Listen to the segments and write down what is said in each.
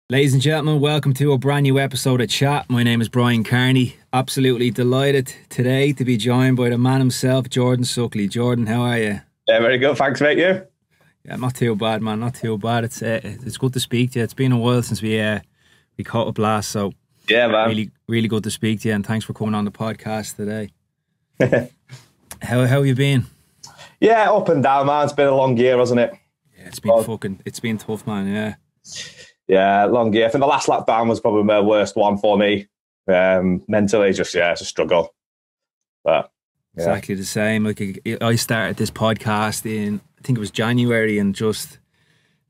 Ladies and gentlemen, welcome to a brand new episode of Chat. My name is Bryan Kearney. Absolutely delighted today to be joined by the man himself, Jordan Suckley. Jordan, how are you? Yeah, very good. Thanks, mate. You? Yeah, not too bad, man. Not too bad. It's good to speak to you. It's been a while since we caught up last, so Yeah, man. really good to speak to you. And thanks for coming on the podcast today. How have you been? Yeah, up and down, man. It's been a long year, hasn't it? Yeah, it's been tough, man. Yeah. Yeah, long year. I think the last lockdown was probably my worst one for me. Mentally, it's a struggle. But yeah. Exactly the same. Like I started this podcast in, I think it was January, and just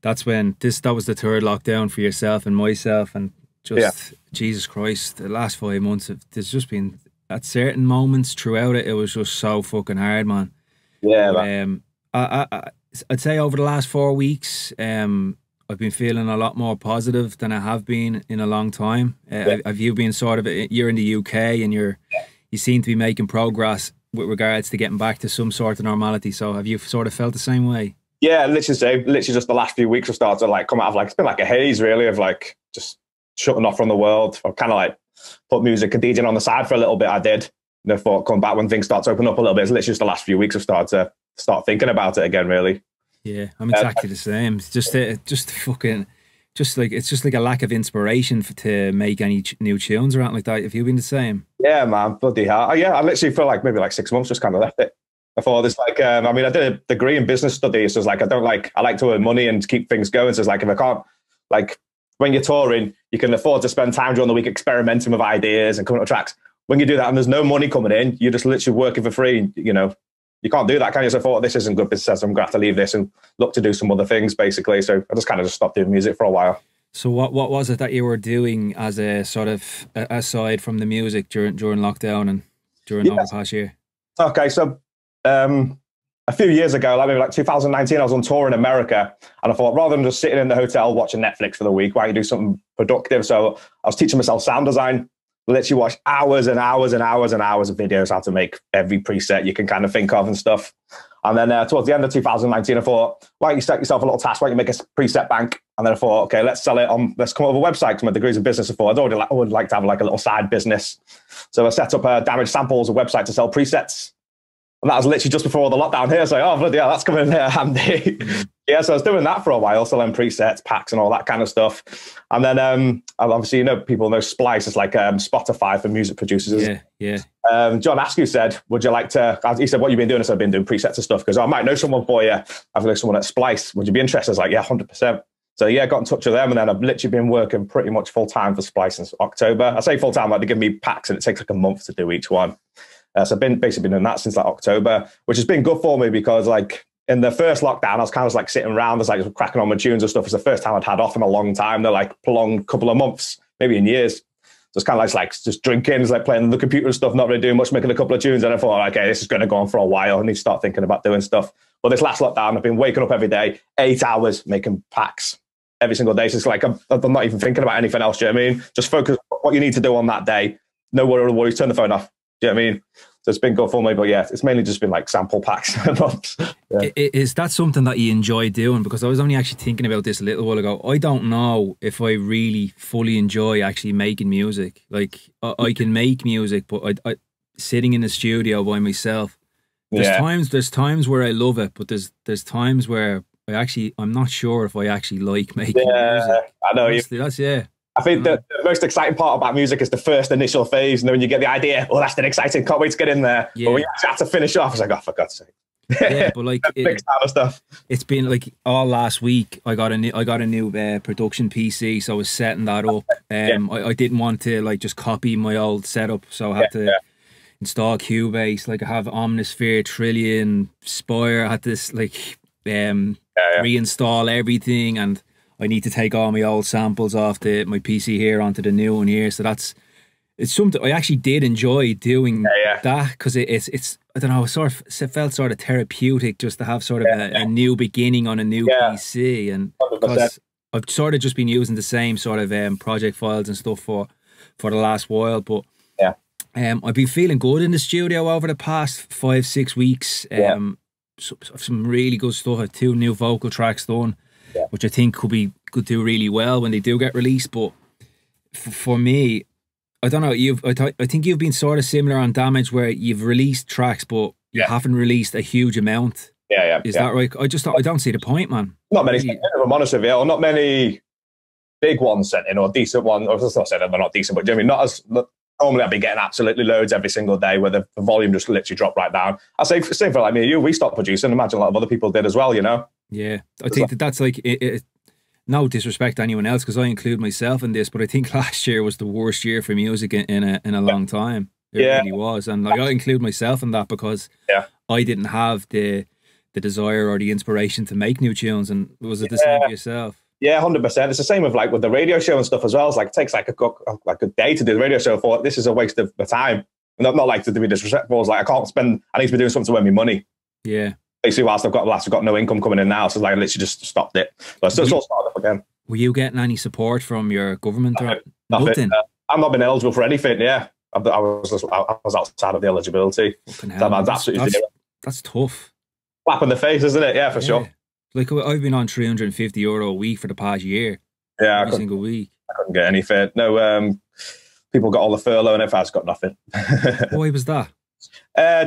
that was the third lockdown for yourself and myself, and just Jesus Christ, the last 5 months there's just been at certain moments throughout it was just so fucking hard, man. Yeah, man. I'd say over the last 4 weeks, I've been feeling a lot more positive than I have been in a long time. Have you been you're in the UK and you seem to be making progress with regards to getting back to some sort of normality. So have you sort of felt the same way? Yeah, literally just the last few weeks have started to come out of it's been like a haze really of just shutting off from the world. I've kind of put music and DJing on the side for a little bit. I did. And I thought come back when things start to open up a little bit. It's literally just the last few weeks I've started to start thinking about it again, really. Yeah, I'm exactly the same. It's just like a lack of inspiration to make any new tunes or anything like that. Have you been the same? Yeah, man, bloody hell. Yeah, I literally feel maybe 6 months just kind of left it. I thought this I did a degree in business studies. So I like to earn money and keep things going. So it's if I can't, when you're touring, you can afford to spend time during the week experimenting with ideas and coming up with tracks. When you do that and there's no money coming in, you're just literally working for free, You can't do that, can you? So I thought, this isn't good business. I'm going to have to leave this and look to do some other things, basically. So I just stopped doing music for a while. So what was it that you were doing as a sort of, aside from the music during lockdown and during over the past year? Okay, so a few years ago, maybe 2019, I was on tour in America. And I thought, rather than just sitting in the hotel watching Netflix for the week, why don't you do something productive? So I was teaching myself sound design. Literally watched hours and hours and hours and hours of videos how to make every preset you can kind of think of and stuff. And then towards the end of 2019, I thought, why don't you set yourself a little task? Why don't you make a preset bank? And then I thought, okay, let's sell it on, let's come up with a website because my degree's in business before. I would like to have a little side business. So I set up Damaged Samples, a website to sell presets. And that was literally just before the lockdown here. So, bloody hell, that's coming in there handy. Yeah, so I was doing that for a while, selling presets, packs, and all that kind of stuff. And then, obviously, people know Splice is like Spotify for music producers. Yeah. John Askew said, would you like to, he said, what have you been doing? I said, I've been doing presets and stuff. Because I might know someone for you. I've known someone at Splice. Would you be interested? I was like, yeah, 100%. So, yeah, got in touch with them. And then I've literally been working pretty much full-time for Splice since October. I say full-time, they give me packs, and it takes a month to do each one. So I've basically been doing that since October, which has been good for me because in the first lockdown, I was kind of sitting around, just cracking on my tunes and stuff. It's the first time I'd had off in a long time. They're prolonged couple of months, maybe in years. So it's kind of just drinking, it's playing on the computer and stuff, not really doing much, making a couple of tunes. And I thought, okay, this is going to go on for a while. I need to start thinking about doing stuff. But this last lockdown, I've been waking up every day, 8 hours making packs every single day. So it's I'm not even thinking about anything else. Do you know what I mean? Just focus on what you need to do on that day. No worries, turn the phone off. Do you know what I mean? So it's been good for me, but yeah, it's mainly just been sample packs. Yeah. Is that something that you enjoy doing? Because I was only actually thinking about this a little while ago. I don't know if I really fully enjoy actually making music. I can make music, but I sitting in the studio by myself. There's times where I love it, but there's times where I'm not sure if I actually like making music. I know. Honestly, I think the most exciting part about music is the first initial phase, and then when you get the idea, that's been exciting, can't wait to get in there. Yeah. But when you actually have to finish off, it's oh, for God's sake. Yeah, but big kind of stuff. It's been all last week. I got a new production PC, so I was setting that up. I didn't want to just copy my old setup, so I had to install Cubase. I have Omnisphere, Trillion, Spire. I had to reinstall everything, and I need to take all my old samples off my PC here onto the new one here. So it's something I actually did enjoy doing that, because it's I don't know, it felt sort of therapeutic just to have sort of a new beginning on a new PC, and because I've sort of just been using the same sort of project files and stuff for the last while, but I've been feeling good in the studio over the past 5-6 weeks. Some really good stuff. I have 2 new vocal tracks done, which I think could be could do really well when they do get released. But for me, I don't know. I think you've been sort of similar on Damage, where you've released tracks, but you haven't released a huge amount. Is that right? I don't see the point, man. Not many. If I'm honest with you, or not many big ones sent in, or decent ones. I was not saying they're not decent, but do you know what I mean? Not as normally. I'd be getting absolutely loads every single day, where the volume just literally dropped right down. I say same for like me and you. We stopped producing. Imagine a lot of other people did as well. You know. Yeah, I think that's like no disrespect to anyone else, because I include myself in this, but I think last year was the worst year for music in a long time. It really was, and like I include myself in that, because I didn't have the desire or the inspiration to make new tunes. And was it the same for yourself? Yeah, 100%. It's the same with like with the radio show and stuff as well. It's like it takes like a day to do the radio show. For this is a waste of the time. Not like to be disrespectful. It's like I need to be doing something to earn me money. Yeah. Basically, whilst I've got no income coming in now, so like I literally just stopped it. But I still started up again. Were you getting any support from your government or nothing? I've not been eligible for anything. Yeah, I was outside of the eligibility. That's absolutely that's tough. Slap in the face, isn't it? Yeah, for sure. Like I've been on €350 a week for the past year. Yeah, every single week. I couldn't get anything. No, people got all the furlough and everything. I've got nothing. Why was that?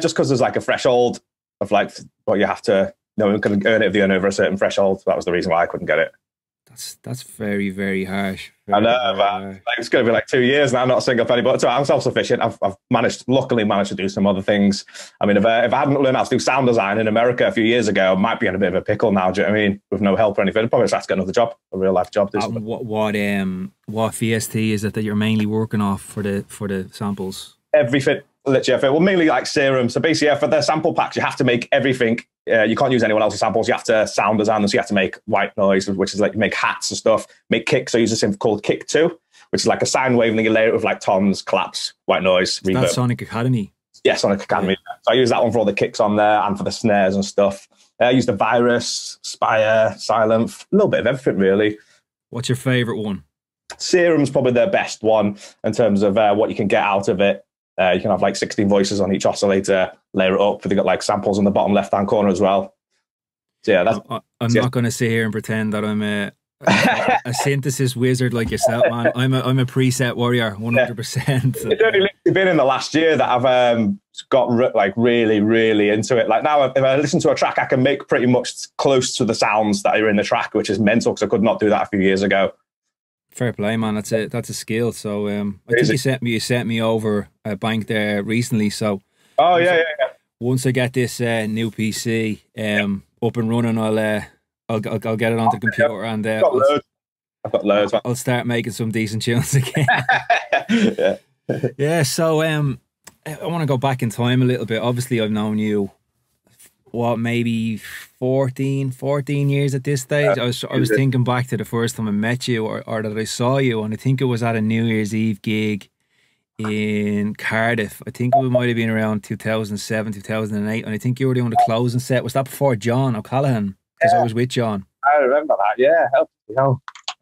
Just because there's like a threshold of like what you have to. No one can earn it if they earn over a certain threshold. That was the reason why I couldn't get it. That's very, very harsh. I know, but it's going to be like 2 years now, not a single penny. But I'm self-sufficient. I've luckily managed to do some other things. I mean, if I hadn't learned how to do sound design in America a few years ago, I might be in a bit of a pickle now. Do you know what I mean? With no help or anything, I'd probably just have to get another job, a real life job. What VST is it that you're mainly working off for the samples? Everything. Literally, well, mainly like Serum. So basically, for the sample packs, you have to make everything. You can't use anyone else's samples. You have to sound design them. So you have to make white noise, which is like make hats and stuff. Make kicks. So I use a synth called Kick 2, which is like a sine wave, and then you layer it with like toms, claps, white noise, reverb. That's Sonic Academy. Yeah, Sonic Academy. Yeah. So I use that one for all the kicks on there and for the snares and stuff. I use the Virus, Spire, Silent, a little bit of everything really. What's your favorite one? Serum's probably the best one in terms of what you can get out of it. You can have like 16 voices on each oscillator, layer it up. They've got like samples in the bottom left-hand corner as well. So yeah, I'm not going to sit here and pretend that I'm a synthesis wizard like yourself, man. I'm a preset warrior, 100%. It's only been in the last year that I've got like really, really into it. Like now, if I listen to a track, I can make pretty much close to the sounds that are in the track, which is mental because I could not do that a few years ago. Fair play, man. That's a skill. So I think you sent me over a bank there recently. So once I get this new PC up and running, I'll get it onto the computer and I've got loads. I'll start making some decent tunes again. Yeah. So I want to go back in time a little bit. Obviously, I've known you maybe 14 years at this stage. I was thinking back to the first time I met you or that I saw you, and I think it was at a New Year's Eve gig in Cardiff. I think it might have been around 2007, 2008, and I think you were doing the closing set. Was that before John O'Callaghan? Because I was with John. I remember that, yeah.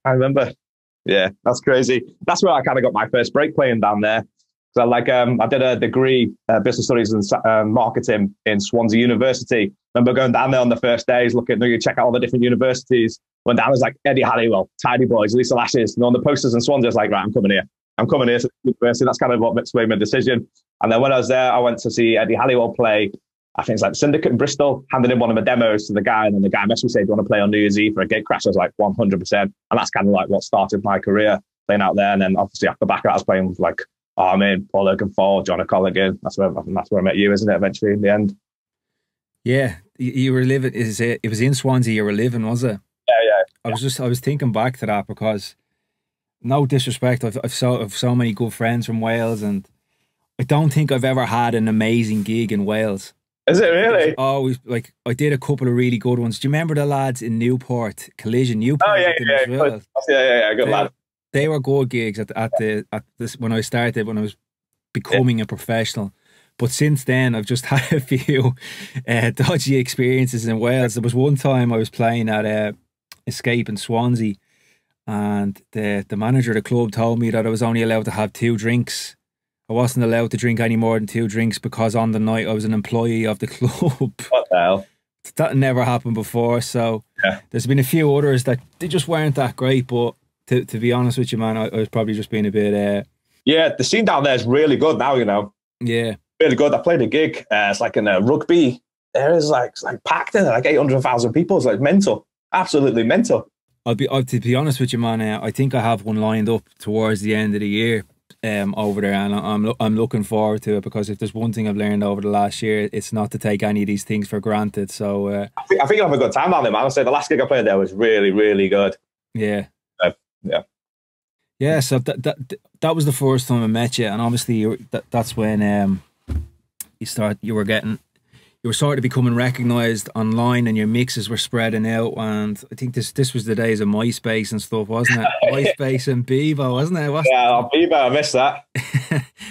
I remember. Yeah, that's crazy. That's where I kind of got my first break playing down there. So I did a degree, business studies and marketing in Swansea University. Remember going down there on the first days, you check out all the different universities. Went down, was like Eddie Halliwell, Tidy Boys, Lisa Lashes, and on the posters in Swansea, I was like, right, I'm coming here to the university. That's kind of what swayed my decision. And then when I was there, I went to see Eddie Halliwell play. I think it's like Syndicate in Bristol, handed in one of my demos to the guy, and then the guy messaged me saying, do you want to play on New Year's Eve for a gate crash? I was like, 100%. And that's kind of like what started my career, playing out there. And then obviously after the back of that, I was playing with like Paul Oakenfold, John O'Callaghan. That's where I met you, isn't it, eventually in the end? Yeah. You were living, it was in Swansea you were living, was it? Yeah. I was thinking back to that because, no disrespect, I've so many good friends from Wales, and I don't think I've ever had an amazing gig in Wales. Is it really? Always, like, I did a couple of really good ones. Do you remember the lads in Newport, Collision? Oh, yeah. Good lad. They were good gigs at this when I was becoming a professional. But since then, I've just had a few dodgy experiences in Wales. There was one time I was playing at Escape in Swansea, and the manager of the club told me that I was only allowed to have 2 drinks. I wasn't allowed to drink any more than 2 drinks because on the night I was an employee of the club. What the hell? that never happened before. So yeah. There's been a few others that they just weren't that great. But to be honest with you, man, I was probably just being a bit. Yeah, the scene down there is really good now. You know. Yeah. Really good. I played a gig. It's like in a rugby. It's like packed in, like 800,000 people. It's like mental, absolutely mental. To be honest with you, man. I think I have one lined up towards the end of the year, over there, and I'm looking forward to it, because if there's one thing I've learned over the last year, it's not to take any of these things for granted. So I think you'll have a good time down there, man. I say the last gig I played there was really, really good. Yeah. Yeah. Yeah. So that was the first time I met you, and obviously that's when you were sort of becoming recognised online, and your mixes were spreading out. And I think this was the days of MySpace and stuff, wasn't it? MySpace and Bebo, wasn't it? Yeah, Bebo, I missed that.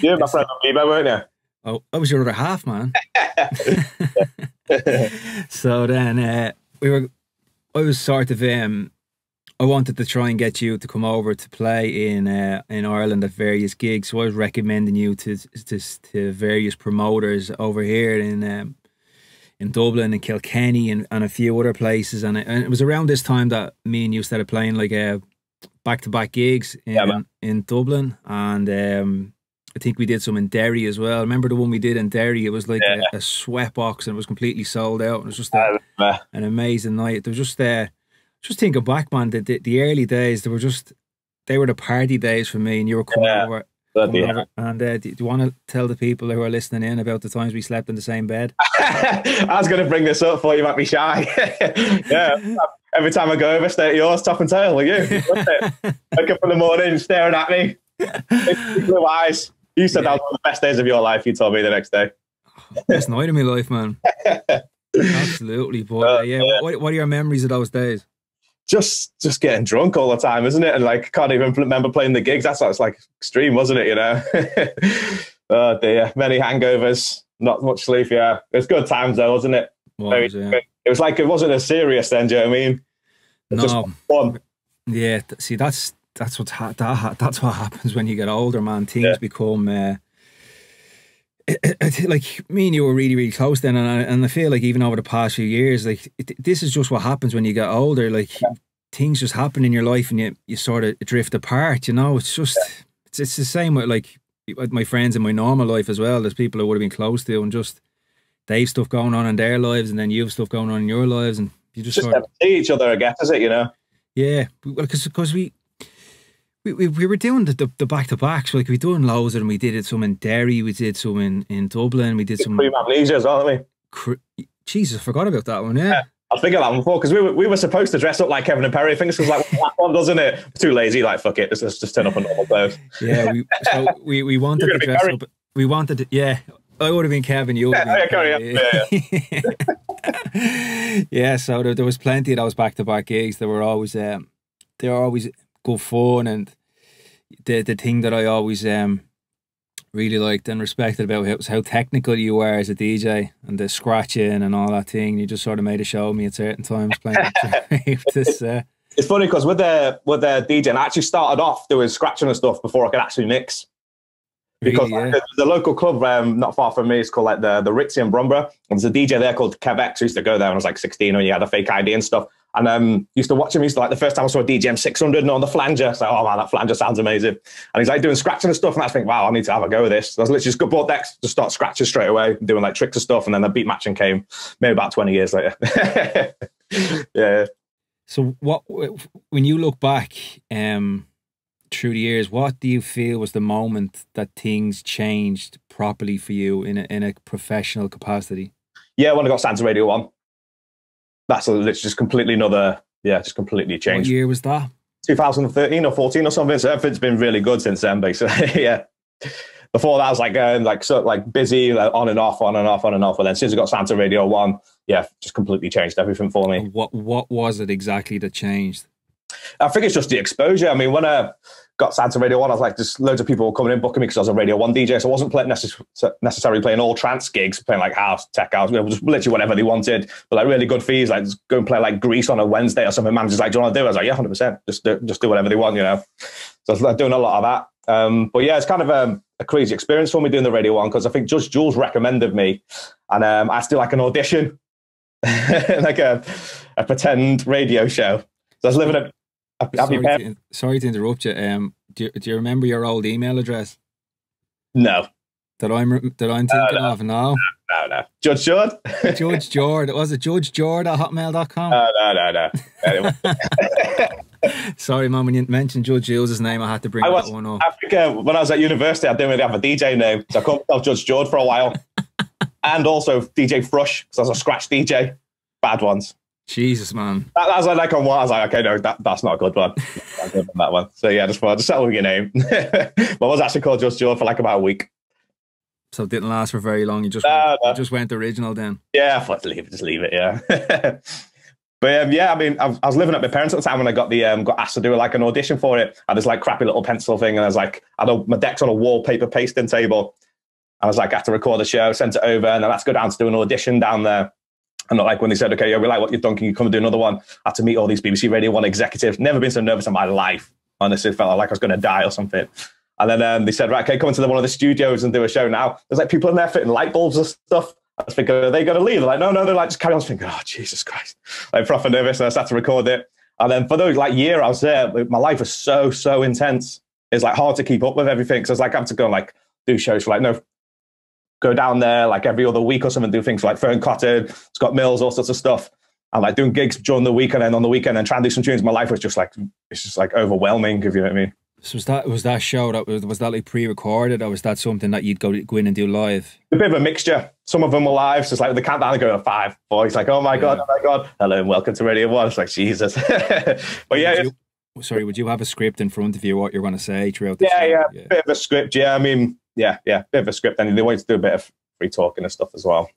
You were my friend on Bebo, weren't you? Oh, I was your other half, man. So then I was sort of I wanted to try and get you to come over to play in Ireland at various gigs. So I was recommending you to various promoters over here in Dublin and Kilkenny and a few other places. And it was around this time that me and you started playing like back-to-back gigs in Dublin. And I think we did some in Derry as well. I remember the one we did in Derry. It was like a sweat box, and it was completely sold out. It was just an amazing night. There was just thinking back, man, the early days, they were the party days for me, and you were coming over. And do you want to tell the people who are listening in about the times we slept in the same bed? I was going to bring this up for you, might be shy. Yeah, every time I go over, stay at yours, top and tail with you. Wake up in the morning, staring at me, blue eyes. You said that was one of the best days of your life. You told me the next day. Best night of my life, man. Absolutely, boy. What are your memories of those days? Just getting drunk all the time, isn't it? And like, can't even remember playing the gigs. That's like extreme, wasn't it? You know. Oh dear, many hangovers, not much sleep. Yeah, it was good times though, wasn't it? It was like, it wasn't as serious then. Do you know what I mean? Just fun. Yeah. See, that's what happens when you get older, man. Things become. Like me and you were really, really close then, and I feel like even over the past few years, like this is just what happens when you get older. Like things just happen in your life, and you sort of drift apart. You know, it's just it's the same with like my friends in my normal life as well. There's people I would have been close to, and just they've stuff going on in their lives, and then you have stuff going on in your lives, and you just sort of see each other, I guess, is it? You know? Yeah, well, because we were doing the back-to-backs, like we done loads of them. We did some in Derry, we did some in Dublin, we did some... Cream Amnesia as well, didn't we? Jesus, I forgot about that one, yeah. I think of that one before, because we were supposed to dress up like Kevin and Perry. I think this was like that one, doesn't it? Too lazy, like, fuck it, let's just turn up in normal clothes. Yeah, we wanted to dress up... We wanted to... Yeah, I would have been Kevin, you would have been Perry. Yeah, so there was plenty of those back-to-back gigs. They were always good fun, and the thing that I always really liked and respected about it was how technical you were as a DJ, and the scratching and all that thing. You just sort of made a show of me at certain times playing. It's funny because with the DJ, I actually started off doing scratching and stuff before I could actually mix. Because really, yeah. the local club not far from me is called like the Ritzy in Brumborough, and there's a DJ there called Kev X. I used to go there when I was like 16, when you had a fake ID and stuff. And used to watch him. Used to like the first time I saw a DJM 600 and on the flanger. So, oh man, that flanger sounds amazing. And he's like doing scratching and stuff. And I think, wow, I need to have a go with this. So I was literally just bought decks to start scratching straight away, doing like tricks and stuff. And then the beat matching came maybe about 20 years later. Yeah. So when you look back through the years, what do you feel was the moment that things changed properly for you in a professional capacity? Yeah, when I got Santa Radio 1. That's literally just completely just completely changed. What year was that? 2013 or 14 or something. So everything's been really good since then, basically. Yeah. Before that, I was like busy, like on and off. But then since I got Santa Radio 1, just completely changed everything for me. What was it exactly that changed? I think it's just the exposure. I mean, when I got Santa Radio 1, I was like, there's loads of people coming in booking me because I was a Radio 1 DJ. So I wasn't necessarily playing all trance gigs, playing like house, tech house, just literally whatever they wanted. But like really good fees, like just go and play like Grease on a Wednesday or something. Manager's like, do you want to do it? I was like, yeah, 100%. Just do whatever they want, you know. So I was like doing a lot of that. But yeah, it's kind of a crazy experience for me doing the Radio 1, because I think Judge Jules recommended me. And I had to do like an audition. like a pretend radio show. So I was living at. Sorry to interrupt you. Do you remember your old email address? No. That I'm thinking of? No. No. Judge Jord? Judge Jord. Was it Judge Jord at hotmail.com? No. Anyway. Sorry, man, when you mentioned Judge Jules' name, I had to bring that one up. I think when I was at university, I didn't really have a DJ name, so I called myself Judge Jord for a while. And also DJ Frush, because I was a scratch DJ. Bad ones. Jesus, man. That was like on one. I was like, okay, no, that's not a good one. I'm good on that one. So yeah, just settle with your name. But I was actually called Judge Jord for like about a week. So it didn't last for very long. You just went original then. Yeah, I thought just leave it. Yeah. But yeah, I mean, I was living at my parents at the time when I got got asked to do like an audition for it. I had this like crappy little pencil thing, and I was like, my deck's on a wallpaper pasting table. I was like, I have to record the show, sent it over, and then I had to go down to do an audition down there. And not like when they said, okay, yeah, we like what you've done, can you come and do another one? I had to meet all these BBC Radio 1 executives. Never been so nervous in my life. Honestly, felt like I was going to die or something. And then they said, right, okay, come into one of the studios and do a show now. There's like people in there fitting light bulbs and stuff. I was thinking, are they going to leave? They're like, no, they're like, just carry on. I was thinking, oh, Jesus Christ. Like, proper nervous, and I started to record it. And then for those like year I was there, my life was so intense. It's like hard to keep up with everything. So it's like I have to go and like do shows for like, go down there like every other week or something, do things for like Fern Cotton, Scott Mills, all sorts of stuff. And like doing gigs during the week and then on the weekend and trying to do some tunes. My life was just like, it's just like overwhelming, if you know what I mean. So was that show was that like pre-recorded, or was that something that you'd go in and do live? A bit of a mixture. Some of them were live, so it's like the countdown to go to 5. Boys like, oh my god, hello and welcome to Radio 1. It's like Jesus. But yeah. Would you have a script in front of you what you're going to say throughout the show? Yeah, bit of a script. Yeah, I mean, yeah, bit of a script, and they want you to do a bit of free talking and stuff as well.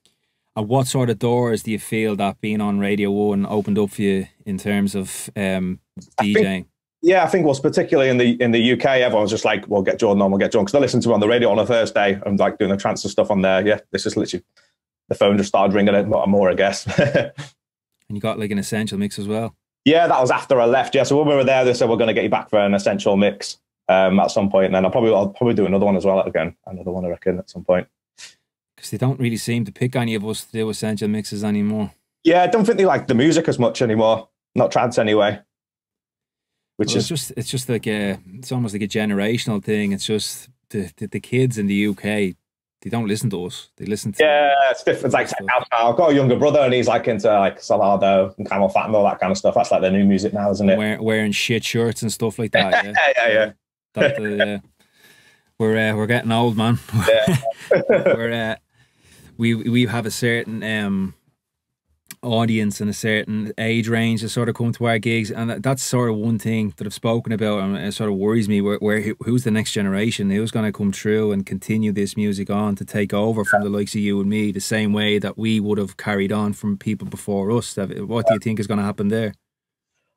And what sort of doors do you feel that being on Radio 1 opened up for you in terms of DJing? I think was particularly in the UK, everyone's just like, we'll get Jordan on, because I listened to him on the radio on a Thursday and like doing the trance and stuff on there. Yeah, this is literally, the phone just started ringing it more, I guess. And you got like an essential mix as well? Yeah, that was after I left. Yeah, so when we were there, they said, we're going to get you back for an essential mix at some point. And then I'll probably do another one as well another one, I reckon, at some point. Because they don't really seem to pick any of us to do essential mixes anymore. Yeah, I don't think they like the music as much anymore. Not trance anyway. It's just like it's almost like a generational thing. It's just the kids in the UK, they don't listen to us. They listen to it's different. It's like I've got a younger brother and he's like into like Solardo and Camel Fat and all that kind of stuff. That's like their new music now, isn't it? Wearing shit shirts and stuff like that. Yeah. We're getting old, man. Yeah. we have a certain audience and a certain age range that sort of come to our gigs, and that's sort of one thing that I've spoken about, and it sort of worries me who's the next generation, who's going to come through and continue this music on to take over from the likes of you and me the same way that we would have carried on from people before us. What do you think is going to happen there?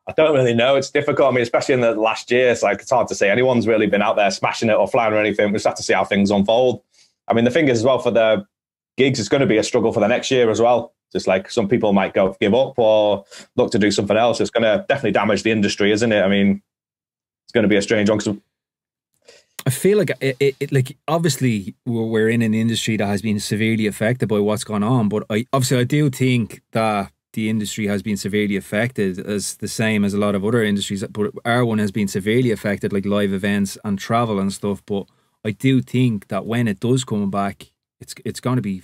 I don't really know. It's difficult. I mean, especially in the last year, it's hard to say anyone's really been out there smashing it or flying or anything. We just have to see how things unfold. I mean, the thing is as well, for the gigs, it's going to be a struggle for the next year as well. Just like some people might give up or look to do something else. It's going to definitely damage the industry, isn't it? I mean, it's going to be a strange one. I feel like like obviously we're in an industry that has been severely affected by what's gone on, but I do think that the industry has been severely affected as the same as a lot of other industries, but our one has been severely affected, like live events and travel and stuff. But I do think that when it does come back, it's going to be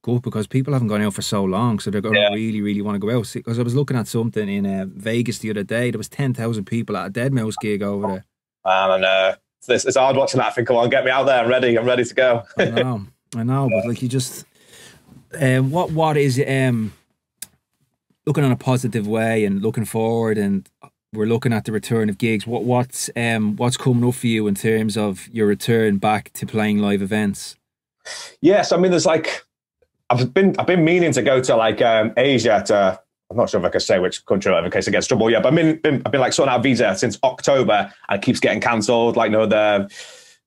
good, because people haven't gone out for so long, so they're going to really want to go out. Because I was looking at something in Vegas the other day, there was 10,000 people at a Deadmau5 gig over there. And it's hard watching that. I think, come on, get me out there. I'm ready to go. I know, but like you just what is looking on a positive way and looking forward, and we're looking at the return of gigs. What's coming up for you in terms of your return back to playing live events? Yes, I mean, there's like I've been meaning to go to like Asia to. I'm not sure if I can say which country in case I get trouble. Yeah, but I've been like sorting out a visa since October, and it keeps getting cancelled. Like, the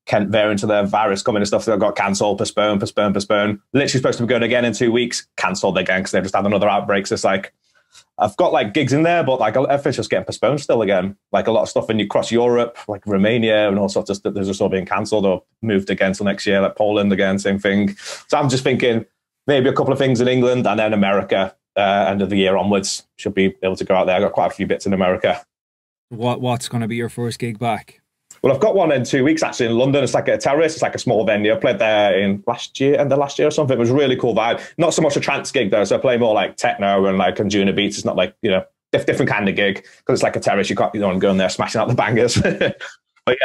Kent variant of the virus coming and stuff that got cancelled, postponed. Literally supposed to be going again in 2 weeks, cancelled again because they've just had another outbreak. So it's like I've got like gigs in there, but like everything's just getting postponed still again. Like a lot of stuff across Europe, like Romania and all sorts of stuff, they're just all being cancelled or moved again till next year. Like Poland again, same thing. So I'm just thinking, maybe a couple of things in England, and then America. End of the year onwards, should be able to go out there. I got quite a few bits in America. What's going to be your first gig back? Well, I've got one in 2 weeks actually in London. It's like a terrace. It's like a small venue. I played there in end of last year or something. It was a really cool vibe. Not so much a trance gig though. So I play more like techno and like Anjuna beats. It's not like, you know, different kind of gig because it's like a terrace. You don't go in there smashing out the bangers. But yeah.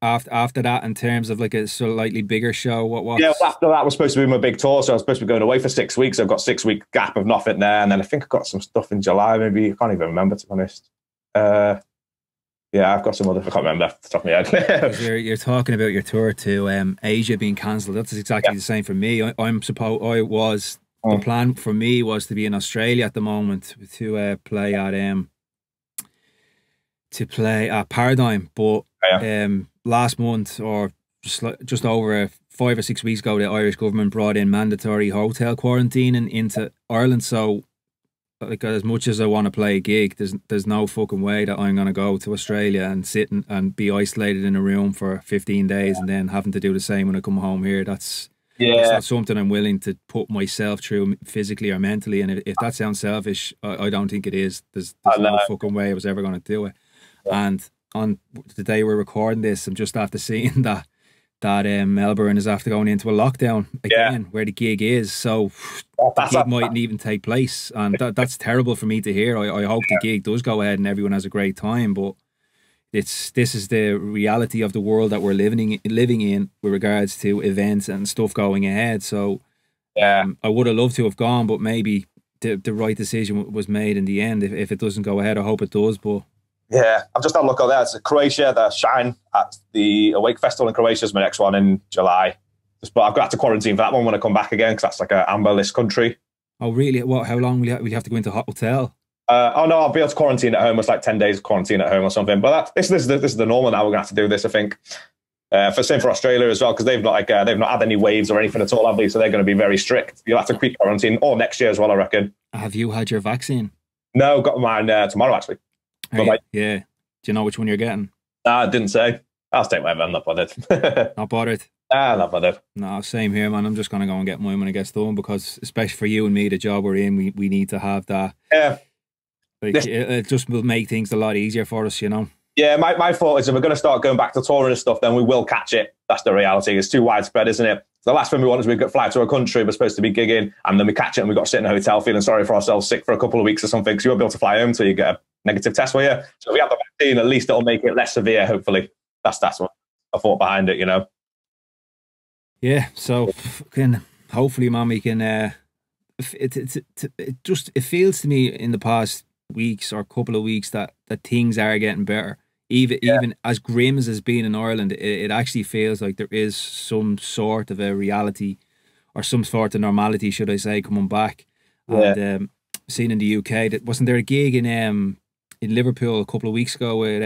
After that, in terms of like a slightly bigger show, what? Yeah, well, after that was supposed to be my big tour, so I was supposed to be going away for 6 weeks. I've got 6 week gap of nothing there, and then I think I've got some stuff in July. Maybe I can't even remember, to be honest. Yeah, I've got some other. I can't remember off the top of my head. you're talking about your tour to Asia being cancelled. That's exactly the same for me. The plan for me was to be in Australia at the moment to play at Paradigm, but last month or just over 5 or 6 weeks ago, the Irish government brought in mandatory hotel quarantining into Ireland. So, like, as much as I want to play a gig, there's no fucking way that I'm going to go to Australia and sit and be isolated in a room for 15 days and then having to do the same when I come home here. That's not something I'm willing to put myself through physically or mentally. And if that sounds selfish, I don't think it is. There's no fucking way I was ever going to do it. And on the day we're recording this, I'm just after seeing that Melbourne is after going into a lockdown again, where the gig is. So the gig mightn't even take place, and that's terrible for me to hear. I hope the gig does go ahead and everyone has a great time, but this is the reality of the world that we're living in with regards to events and stuff going ahead. So I would have loved to have gone, but maybe the right decision was made in the end. If it doesn't go ahead, I hope it does, but. Yeah, I've just had a look at that. It's Croatia, the Shine at the Awake Festival in Croatia is my next one in July. But I've got to quarantine for that one when I come back again because that's like an amber list country. Oh, really? What? How long will you have to go into a hotel? Oh, no, I'll be able to quarantine at home. It's like 10 days quarantine at home or something. But this is the normal now. We're going to have to do this, I think. Same for Australia as well because they've not had any waves or anything at all, have they? So they're going to be very strict. You'll have to keep quarantine or next year as well, I reckon. Have you had your vaccine? No, got mine tomorrow, actually. Yeah. Do you know which one you're getting? I didn't say. I'll take whatever. I'm not bothered. Not bothered? Not bothered. No, same here, man. I'm just going to go and get mine when it gets done because, especially for you and me, the job we're in, we need to have that. Yeah. Like, it just will make things a lot easier for us, you know? Yeah, my thought is if we're going to start going back to touring and stuff, then we will catch it. That's the reality. It's too widespread, isn't it? The last thing we want is we fly to a country we're supposed to be gigging, and then we catch it and we've got to sit in a hotel feeling sorry for ourselves, sick for a couple of weeks or something, because you won't be able to fly home until you get a negative test, will you? So if we have the vaccine, at least it'll make it less severe, hopefully. That's what I thought behind it, you know? Yeah, so hopefully, man, we can... It feels to me in the past weeks or couple of weeks that things are getting better. Even as grim as it's been in Ireland, it actually feels like there is some sort of a reality or some sort of normality, should I say, coming back. Yeah. And seen in the UK, wasn't there a gig in Liverpool a couple of weeks ago with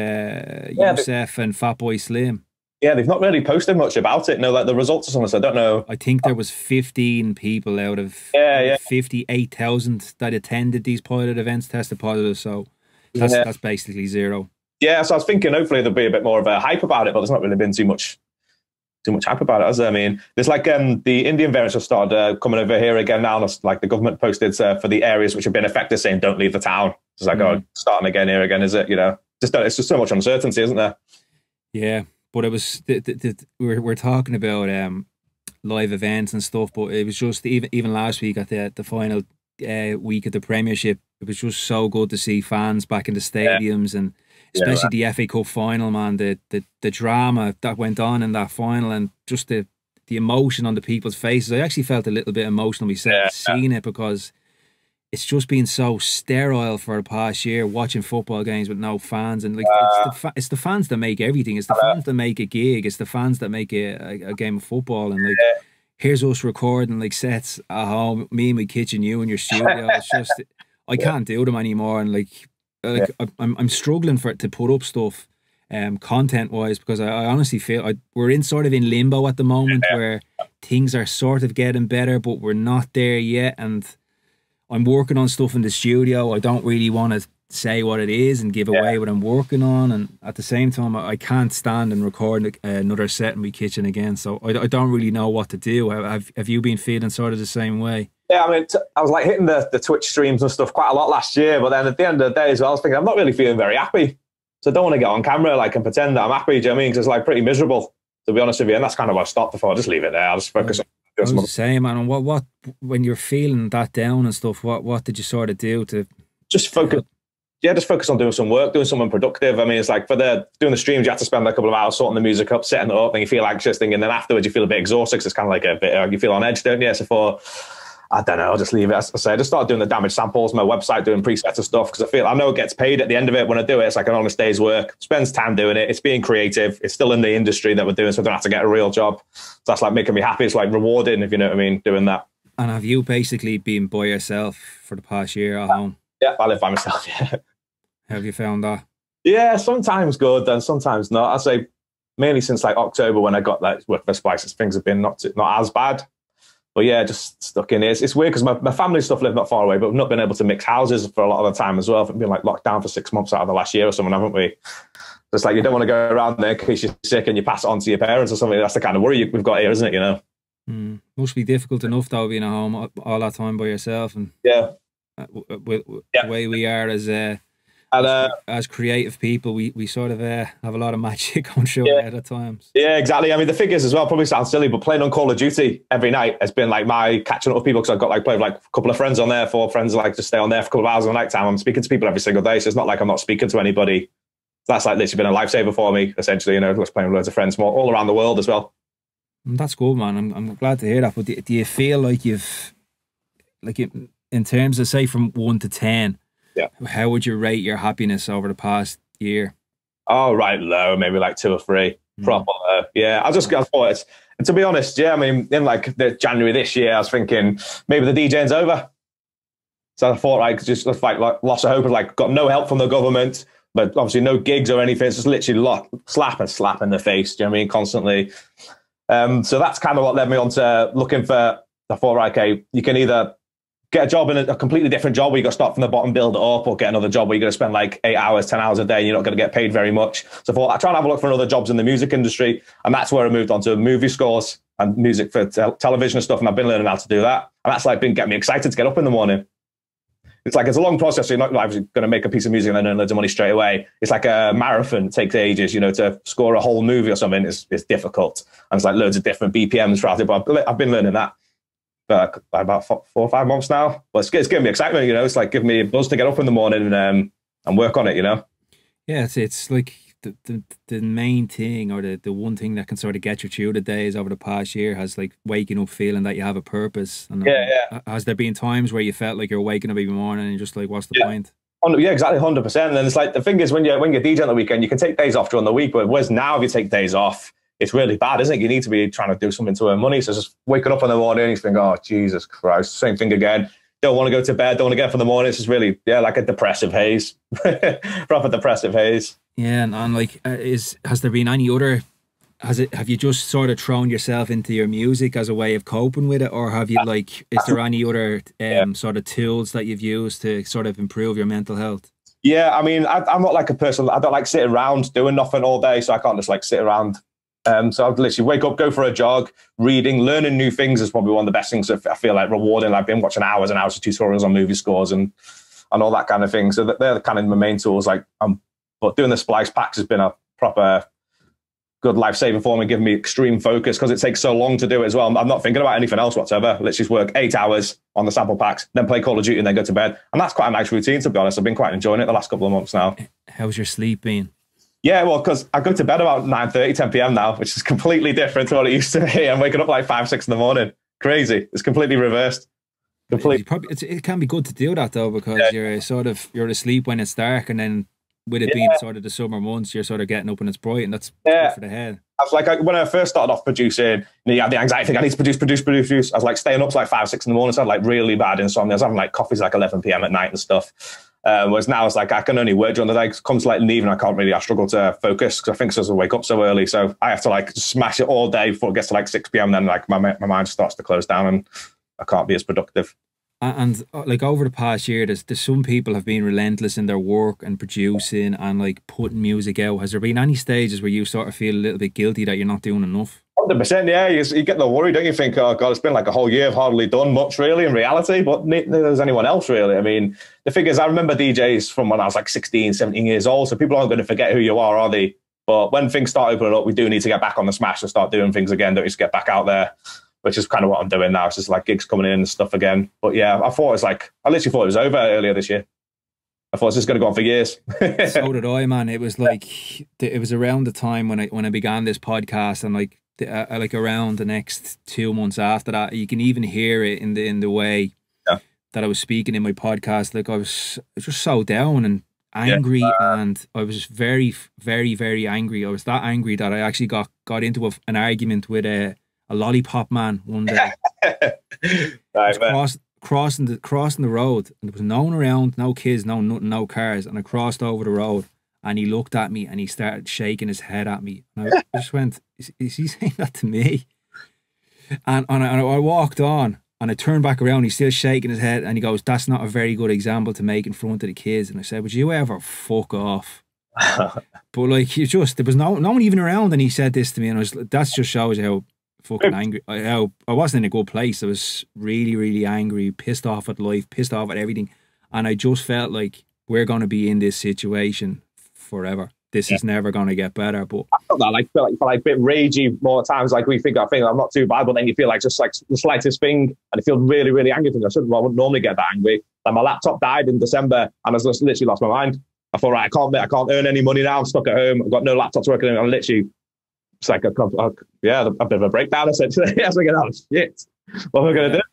Youssef and Fatboy Slim? Yeah, they've not really posted much about it. No, like the results or something. So I don't know. I think there was 15 people out of 58,000 that attended these pilot events tested positive. So that's basically zero. Yeah, so I was thinking hopefully there'll be a bit more of a hype about it, but there's not really been too much hype about it, has there? I mean, there's like the Indian variants have started coming over here again now. Like the government posted for the areas which have been affected saying don't leave the town. It's like, oh, starting again here again, is it? You know, it's just so much uncertainty, isn't there? Yeah, but it was we're talking about live events and stuff, but it was just even last week at the final week of the Premiership, it was just so good to see fans back in the stadiums and especially the FA Cup final, man. The drama that went on in that final and just the emotion on the people's faces. I actually felt a little bit emotional myself seeing it because it's just been so sterile for the past year watching football games with no fans, and like it's the fans that make everything. It's the fans that make a gig. It's the fans that make a game of football. And like here's us recording like sets at home, me in my kitchen, you in your studio. It's just I can't do them anymore, and like I'm struggling to put up stuff content wise because I honestly feel we're in sort of in limbo at the moment where things are sort of getting better but we're not there yet, and I'm working on stuff in the studio. I don't really want to say what it is and give away what I'm working on, and at the same time I can't stand and record another set in my kitchen again, so I don't really know what to do. Have you been feeling sort of the same way? Yeah, I mean, I was like hitting the Twitch streams and stuff quite a lot last year, but then at the end of the day as well, I was thinking I'm not really feeling very happy. So I don't want to get on camera like and pretend that I'm happy, do you know what I mean? Because it's like pretty miserable, to be honest with you. And that's kind of why I stopped before. I'll just leave it there. I'll just focus on I was the same, man. And what when you're feeling that down and stuff, what did you sort of do to just focus? Yeah, just focus on doing some work, doing something productive. I mean, it's like doing the streams, you have to spend a couple of hours sorting the music up, setting it up, and you feel anxious thing, and then afterwards you feel a bit exhausted because it's kind of like a bit, you feel on edge, don't you? So for, I don't know, I'll just leave it. As I say, I just started doing the damage samples, my website, doing presets and stuff, because I know it gets paid at the end of it when I do it. It's like an honest day's work. Spends time doing it. It's being creative. It's still in the industry that we're doing, so I don't have to get a real job. So that's like making me happy. It's like rewarding, if you know what I mean, doing that. And have you basically been by yourself for the past year at home? Yeah, I live by myself, yeah. How have you found that? Yeah, sometimes good and sometimes not. I'd say mainly since like October when I got like work for Spices, things have been not as bad. But yeah, just stuck in here. It's weird because my family stuff live not far away, but we've not been able to mix houses for a lot of the time as well. We've been like locked down for 6 months out of the last year or something, haven't we? It's like you don't want to go around there in case you're sick and you pass it on to your parents or something. That's the kind of worry we've got here, isn't it? You know. Must be difficult enough though, being at home all that time by yourself, and yeah, the way we are as creative people, we sort of have a lot of magic going through our head at times. Yeah, exactly. I mean, the figures as well probably sound silly, but playing on Call of Duty every night has been like my catching up with people, because I've got like played with like a couple of friends on there, 4 friends, like just stay on there for a couple of hours in the night time. I'm speaking to people every single day, so it's not like I'm not speaking to anybody. That's like literally been a lifesaver for me, essentially. You know, just playing with loads of friends all around the world as well. That's cool, man. I'm glad to hear that. But do you feel like you've, like in terms of, say, from 1 to 10, yeah, how would you rate your happiness over the past year? Oh, right low, maybe like 2 or 3. Proper low. Yeah, I thought it's, and to be honest, yeah, I mean, in like the January this year, I was thinking maybe the DJing's over. So I thought like just like lost of hope, like got no help from the government, but obviously no gigs or anything. It's just literally slap in the face. Do you know what I mean? Constantly. So that's kind of what led me on to looking for. I thought, right, okay, you can either get a job in a completely different job where you got to start from the bottom, build it up, or get another job where you're going to spend like 8 hours, 10 hours a day, and you're not going to get paid very much. So I thought I try and have a look for other jobs in the music industry, and that's where I moved on to movie scores and music for television and stuff. And I've been learning how to do that, and that's like been getting me excited to get up in the morning. It's like it's a long process. So you're not obviously going to make a piece of music and then earn loads of money straight away. It's like a marathon. It takes ages, you know, to score a whole movie or something. It's difficult, and it's like loads of different BPMs throughout it. But I've been learning that for about 4 or 5 months now. But it's giving me excitement, you know. It's like giving me a buzz to get up in the morning and work on it, you know. Yeah, it's like the main thing, or the one thing that can sort of get you through the days over the past year has like waking up feeling that you have a purpose. And has there been times where you felt like you're waking up every morning and you're just like, what's the point? Yeah, exactly, 100%. And then it's like the thing is when you're DJing on the weekend, you can take days off during the week, but whereas now if you take days off, it's really bad, isn't it? You need to be trying to do something to earn money. So just waking up in the morning and you think, oh Jesus Christ, same thing again. Don't want to go to bed, don't want to get up in the morning. It's just really, like a depressive haze. Proper depressive haze. Yeah, and like, has there been any other, have you just sort of thrown yourself into your music as a way of coping with it, or have you like, is there any other sort of tools that you've used to sort of improve your mental health? Yeah, I mean, I'm not like a person, I don't like sitting around doing nothing all day, so I can't just like sit around. So I'd literally wake up, go for a jog, reading, learning new things is probably one of the best things that I feel like rewarding. I've been watching hours and hours of tutorials on movie scores and all that kind of thing. So they're kind of my main tools. Like, but doing the splice packs has been a proper good lifesaver for me, giving me extreme focus because it takes so long to do it as well. I'm not thinking about anything else whatsoever. Let's just work 8 hours on the sample packs, then play Call of Duty and then go to bed. And that's quite a nice routine, to be honest. I've been quite enjoying it the last couple of months now. How's your sleep been? Yeah, well, because I go to bed about 9:30, 10 p.m. now, which is completely different to what it used to be. I'm waking up like 5, 6 in the morning. Crazy. It's completely reversed. It can be good to do that though, because you're asleep when it's dark, and then with it being sort of the summer months, you're sort of getting up and it's bright, and that's good for the head. I was like, when I first started off producing, you had the anxiety thing, I need to produce. I was like staying up to like 5, 6 in the morning, so I had like really bad insomnia. I was having like coffees like 11 p.m. at night and stuff. Whereas now it's like I can only work during the day. It comes like in the evening, I struggle to focus because I think I wake up so early. So I have to like smash it all day before it gets to like 6 p.m. Then like my mind starts to close down and I can't be as productive. And like over the past year, there's some people have been relentless in their work and producing and like putting music out. Has there been any stages where you sort of feel a little bit guilty that you're not doing enough? 100%, yeah. You get the worry, don't you? Think, oh God, it's been like a whole year. I've hardly done much really in reality, but neither does anyone else really. I mean, the thing is, I remember DJs from when I was like 16, 17 years old, so people aren't going to forget who you are they? But when things start opening up, we do need to get back on the smash and start doing things again. Don't we? Just get back out there, which is kind of what I'm doing now. It's just like gigs coming in and stuff again. But yeah, I literally thought it was over earlier this year. I thought it was just going to go on for years. So did I, man. It was like, it was around the time when I began this podcast, and like around the next 2 months after that, you can even hear it in the way that I was speaking in my podcast. Like I was just so down and angry, and I was very, very, very angry. I was that angry that I actually got into an argument with a lollipop man one day. Crossing the road, and there was no one around, no kids, no nothing, no cars, and I crossed over the road, and he looked at me and he started shaking his head at me, and I just went, is he saying that to me? And I walked on, and I turned back around, he's still shaking his head, and he goes, that's not a very good example to make in front of the kids. And I said, would you ever fuck off? But like, there was no one even around, and he said this to me, and that just shows how fucking angry. I wasn't in a good place. I was really, really angry, pissed off at life, pissed off at everything, and I just felt like we're going to be in this situation forever. This is never going to get better. But I felt that, feel like a bit ragey more times. Like I think I'm not too bad, but then you feel like just like the slightest thing, and I feel really, really angry. I wouldn't normally get that angry. Like my laptop died in December, and I just literally lost my mind. I thought, right, I can't earn any money now. I'm stuck at home. I've got no laptop to work on. I'm literally. It's like a bit of a breakdown essentially. I was like, oh shit, what am I going to do?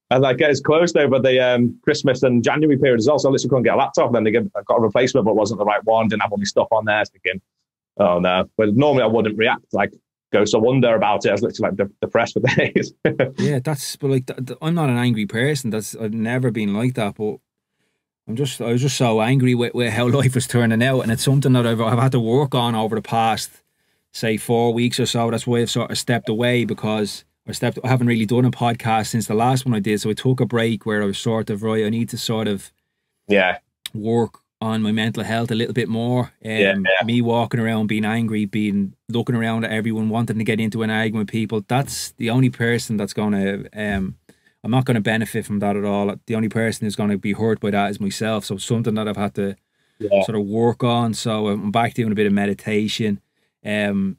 And like it's closed over the Christmas and January period as well, so I literally couldn't get a laptop. Then I got a replacement, but it wasn't the right one. Didn't have all my stuff on there. Thinking, oh no. But normally I wouldn't react like go so wonder about it. I was literally like depressed for days. Yeah, but like I'm not an angry person. I've never been like that, but I was just so angry with how life was turning out, and it's something that I've had to work on over the past, say, 4 weeks or so. That's why I've sort of stepped away, because I haven't really done a podcast since the last one I did. So I took a break where I was sort of, right, I need to sort of work on my mental health a little bit more. Me walking around being angry, looking around at everyone, wanting to get into an argument with people, that's the only person that's going to, I'm not going to benefit from that at all. The only person who's going to be hurt by that is myself. So something that I've had to sort of work on. So I'm back doing a bit of meditation. Doing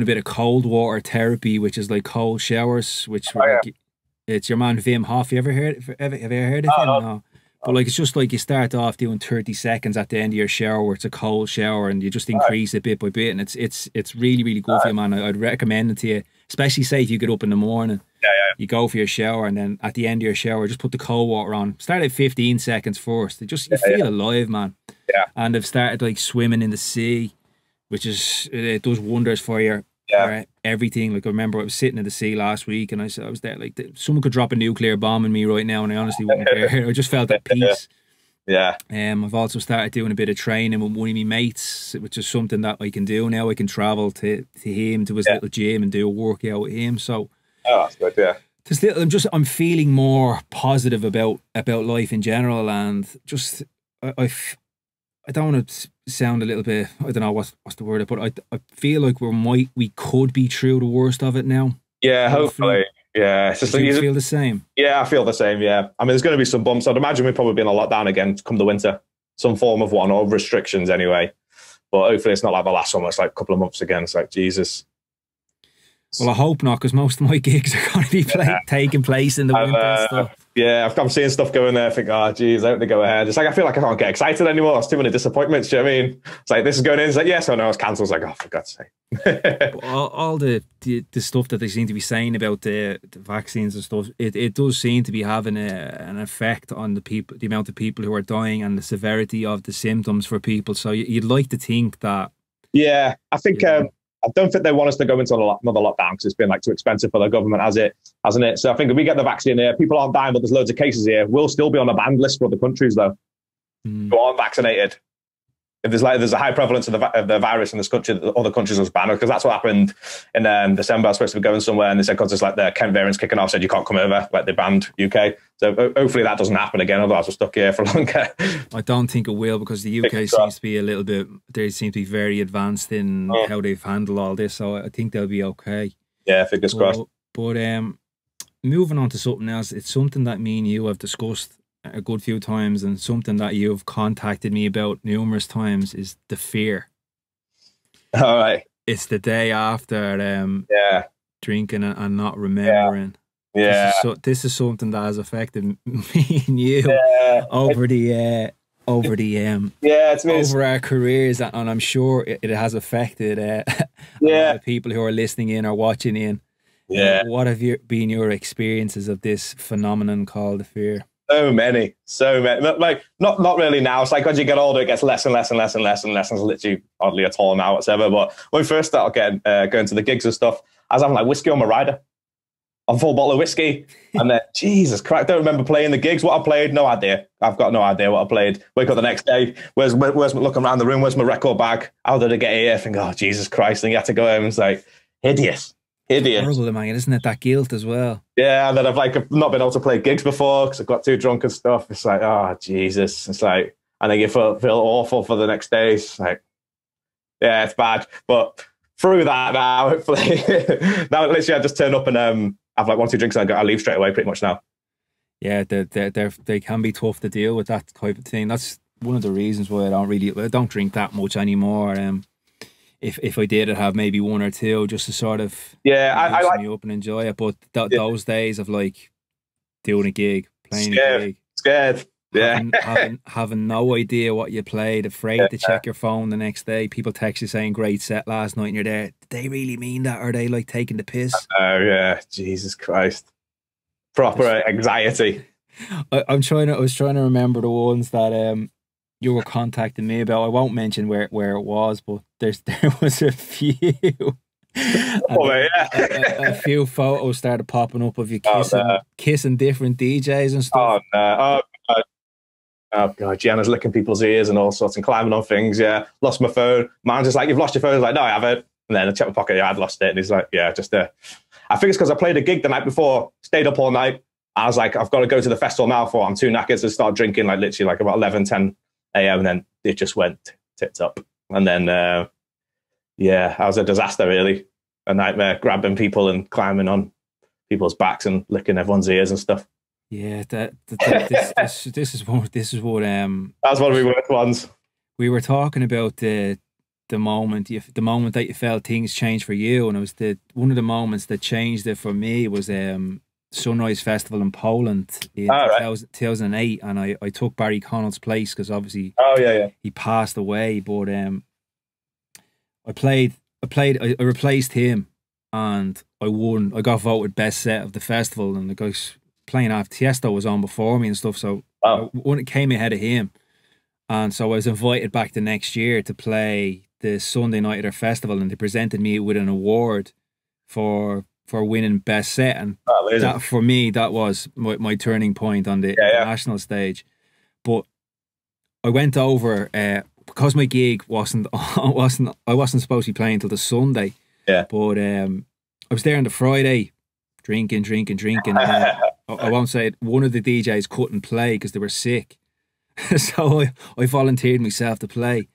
a bit of cold water therapy, which is like cold showers, it's your man Wim Hof. Have you ever heard of him? No. But like, it's just like you start off doing 30 seconds at the end of your shower where it's a cold shower, and you just increase it bit by bit, and it's really, really good for you, man. I'd recommend it to you, especially say if you get up in the morning, you go for your shower, and then at the end of your shower, just put the cold water on. Start at 15 seconds first. You feel alive, man. And I've started like swimming in the sea, which it does wonders for your everything. Like I remember I was sitting in the sea last week, and I was there like someone could drop a nuclear bomb on me right now, and I honestly wouldn't care. I just felt at peace. I've also started doing a bit of training with one of my mates, which is something that I can do now. I can travel to him, to his little gym, and do a workout with him. So that's good. I'm feeling more positive about life in general, and just I don't want to sound a little bit, I don't know what's the word, but I feel like we could be through the worst of it now. Yeah, hopefully. Yeah. It's just Do you feel the same? Yeah, I feel the same, yeah. I mean, there's going to be some bumps. I'd imagine we'll probably be in a lockdown again come the winter. Some form of one, or restrictions anyway. But hopefully it's not like the last one, it's like a couple of months again. It's like, Jesus. Well, I hope not, because most of my gigs are going to be taking place in the winter and stuff. Yeah, I'm seeing stuff going there. I think, oh, geez, I hope they go ahead. It's like, I feel like I can't get excited anymore. There's too many disappointments. Do you know what I mean? It's like, this is going in. It's like, yes, no, it's cancelled. It's like, oh, for God's sake. all the stuff that they seem to be saying about the vaccines and stuff, it does seem to be having an effect on the amount of people who are dying, and the severity of the symptoms for people. So you'd like to think that. Yeah, I think. I don't think they want us to go into another lockdown, because it's been like too expensive for the government, hasn't it? So I think if we get the vaccine here, people aren't dying, but there's loads of cases here. We'll still be on a banned list for other countries, though, who aren't vaccinated. If there's a high prevalence of the virus in this country, other countries will ban it, because that's what happened in December. I was supposed to be going somewhere, and they said, because it's like the Kent variant's kicking off, said you can't come over, like they banned UK. So hopefully that doesn't happen again, otherwise we're stuck here for longer. I don't think it will, because the UK seems to be a little bit, they seem to be very advanced in how they've handled all this, so I think they'll be okay. Yeah, fingers crossed. But moving on to something else, it's something that me and you have discussed a good few times, and something that you've contacted me about numerous times, is the fear. All right. It's the day after drinking and not remembering. Yeah. This is something that has affected me and you over our careers, and I'm sure it has affected a lot of people who are listening in or watching in. Yeah. What have been your experiences of this phenomenon called the fear? So many. Like not really now. It's like as you get older, it gets less and less and less and less and less. It's literally oddly a tall now, whatever. But when we first started going to the gigs and stuff, I was having like whiskey on my rider, a full bottle of whiskey, and then Jesus Christ, I don't remember playing the gigs. What I played, no idea. I've got no idea what I played. Wake up the next day, where's looking around the room? Where's my record bag? How did I get here? I think, oh Jesus Christ! And you had to go home. It's like hideous. Horrible, man, isn't it? That guilt as well. Yeah, and then I've not been able to play gigs before because I've got too drunk and stuff. It's like, oh Jesus! It's like, and then you feel awful for the next day. It's like, yeah, it's bad. But through that now, hopefully, now literally I just turn up and have like 1 or 2 drinks and I leave straight away pretty much now. Yeah, they can be tough to deal with, that type of thing. That's one of the reasons why I don't drink that much anymore. If I did, I'd have maybe 1 or 2 just to sort of I like me up and enjoy it. But those days of like doing a gig, playing a gig, scared. Having no idea what you played, afraid to check your phone the next day. People text you saying great set last night and you're there. Did they really mean that? Or are they like taking the piss? Oh yeah, Jesus Christ. Proper anxiety. I was trying to remember the ones that you were contacting me about. I won't mention where it was, but there was a few. A few photos started popping up of you kissing different DJs and stuff. Oh God, Gianna's licking people's ears and all sorts and climbing on things. Yeah, lost my phone. Man's just like, you've lost your phone. I was like, no, I haven't. And then I checked my pocket. Yeah, I'd lost it. And he's like, yeah, just I think it's because I played a gig the night before, stayed up all night. I was like, I've got to go to the festival now for I'm too knackered to start drinking, like literally like about 11, 10 a.m. And then it just went tits up. And then, yeah, I was a disaster, really. A nightmare, grabbing people and climbing on people's backs and licking everyone's ears and stuff. Yeah, this is what that's one of the worst ones. We were talking about the moment that you felt things changed for you, and it was one of the moments that changed it for me was Sunrise Festival in Poland in 2008, and I took Barry Connell's place because obviously he passed away, but I replaced him and I won. I got voted best set of the festival, and the guys playing after Tiesto was on before me and stuff, so it came ahead of him. And so I was invited back the next year to play the Sunday night at their festival, and they presented me with an award for winning best set. And that, for me, that was my turning point on the national stage. But I went over because my gig I wasn't supposed to be playing until the Sunday. Yeah. But I was there on the Friday, drinking. I won't say it. One of the DJs couldn't play because they were sick. So I volunteered myself to play.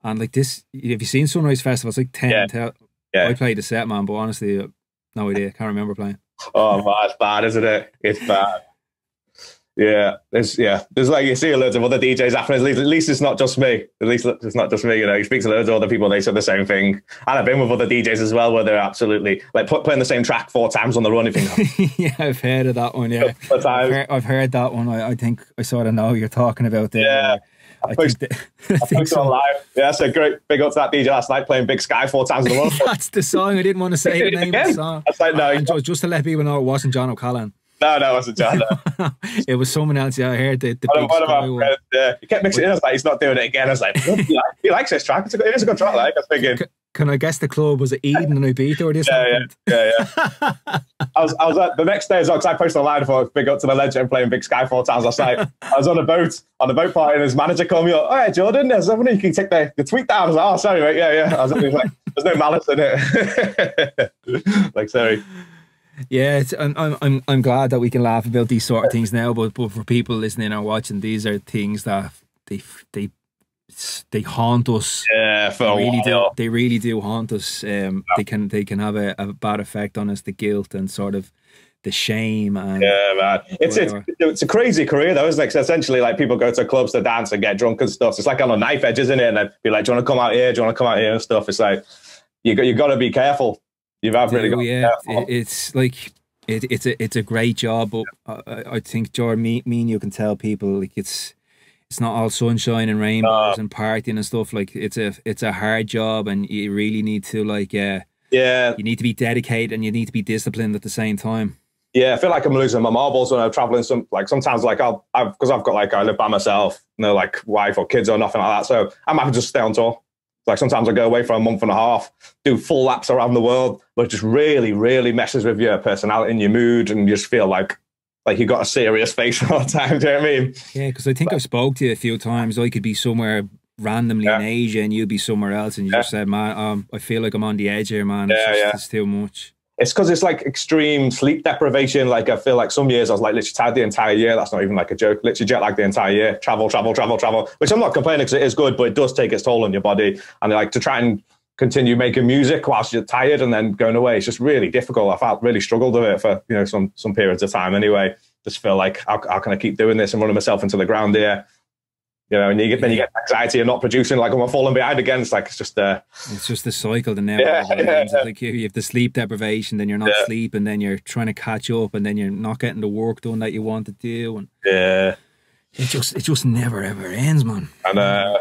And like this, have you seen Sunrise Festival? It's like 10. I played the set, man, but honestly, no idea. Can't remember playing. Oh, man, it's bad, isn't it? It's bad. Yeah, there's like you see loads of other DJs happening. At least it's not just me. At least it's not just me. You know, you speak to loads of other people, they said the same thing. And I've been with other DJs as well, where they're absolutely like playing the same track 4 times on the run. Yeah, I've heard of that one. Yeah, I've heard that one. I think I sort of know what you're talking about there. Yeah. I think so. Live. Yeah, so great. Big up to that DJ last night playing Big Sky 4 times in the run. That's the song. I didn't want to say the name of the song. That's like, no, just to let people know, it wasn't John O'Callaghan. No, it wasn't John. No. It was someone else. Yeah, I heard the one of my friends, he kept mixing it in. I was like, he's not doing it again. I was like, he likes this track. It is a good track. Like, I was thinking. Can I guess the club was it Eden and Ibiza or this? Yeah. I was at the next day as well, because I posted online for big up to the legend playing Big Sky 4 times last night. I was on the boat party, and his manager called me up. Oh yeah, Jordan, there's someone you can take the tweet down. I was like, oh sorry, mate. Yeah. I was like, there's no malice in it. Like, sorry. Yeah, I'm glad that we can laugh about these sort of things now, but for people listening or watching, these are things that they they haunt us. Yeah, for a while. They really do haunt us. They can have a bad effect on us. The guilt and sort of the shame. And yeah, man, it's a crazy career though. It's like essentially like people go to clubs to dance and get drunk and stuff. It's like on a knife edge, isn't it? And they'd be like, "Do you want to come out here? Do you want to come out here?" and stuff. It's like you got to be careful. You've really got to be careful. It's like it's a great job, but I think Jordan, me and you can tell people like it's not all sunshine and rainbows and partying and stuff. Like it's a hard job, and you really need to you need to be dedicated and you need to be disciplined at the same time. Yeah, I feel like I'm losing my marbles when I'm traveling. Sometimes like because I've got I live by myself, no like wife or kids or nothing like that. So I'm happy to just stay on tour. Like sometimes I go away for a month and a half, do full laps around the world, but it just really, really messes with your personality and your mood, and you just feel like you got a serious face all the time. Do you know what I mean? Yeah, because I think I've spoke to you a few times. I could be somewhere randomly in Asia and you'd be somewhere else, and you just said, "Man, I feel like I'm on the edge here, man. It's too much." It's because it's like extreme sleep deprivation. Like I feel like some years I was like literally tired the entire year. That's not even like a joke. Literally jet lag the entire year. Travel. Which I'm not complaining because it is good, but it does take its toll on your body. And like to try and continue making music whilst you're tired and then going away, it's just really difficult. I felt really struggled with it for some periods of time. Anyway, just feel like how can I keep doing this and running myself into the ground here? And you get anxiety and not producing, like I'm falling behind again. It's like it's just the cycle that never ends. Like you have the sleep deprivation, then you're not sleeping, then you're trying to catch up, and then you're not getting the work done that you want to do, and it just never ever ends, man. And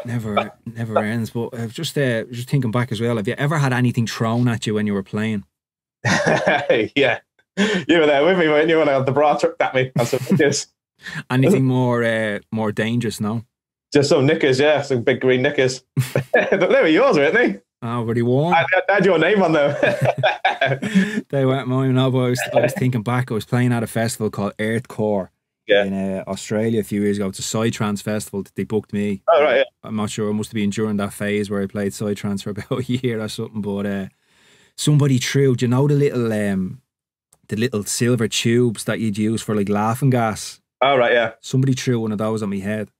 never ends. But just thinking back as well, have you ever had anything thrown at you when you were playing? Yeah, you were there with me, weren't you, when I had the bra tripped at me and some knickers. Anything more dangerous? No. Just some knickers, some big green knickers. They were yours, weren't they? Oh, were they warm? I had your name on them. They weren't mine. No, but I was thinking back. I was playing at a festival called Earthcore in Australia a few years ago. It's a psytrance festival. They booked me. Oh, right, yeah. I'm not sure. It must have been during that phase where I played psytrance for about a year or something. But somebody threw, do you know the little silver tubes that you'd use for like laughing gas? Oh, right, yeah. Somebody threw one of those on my head.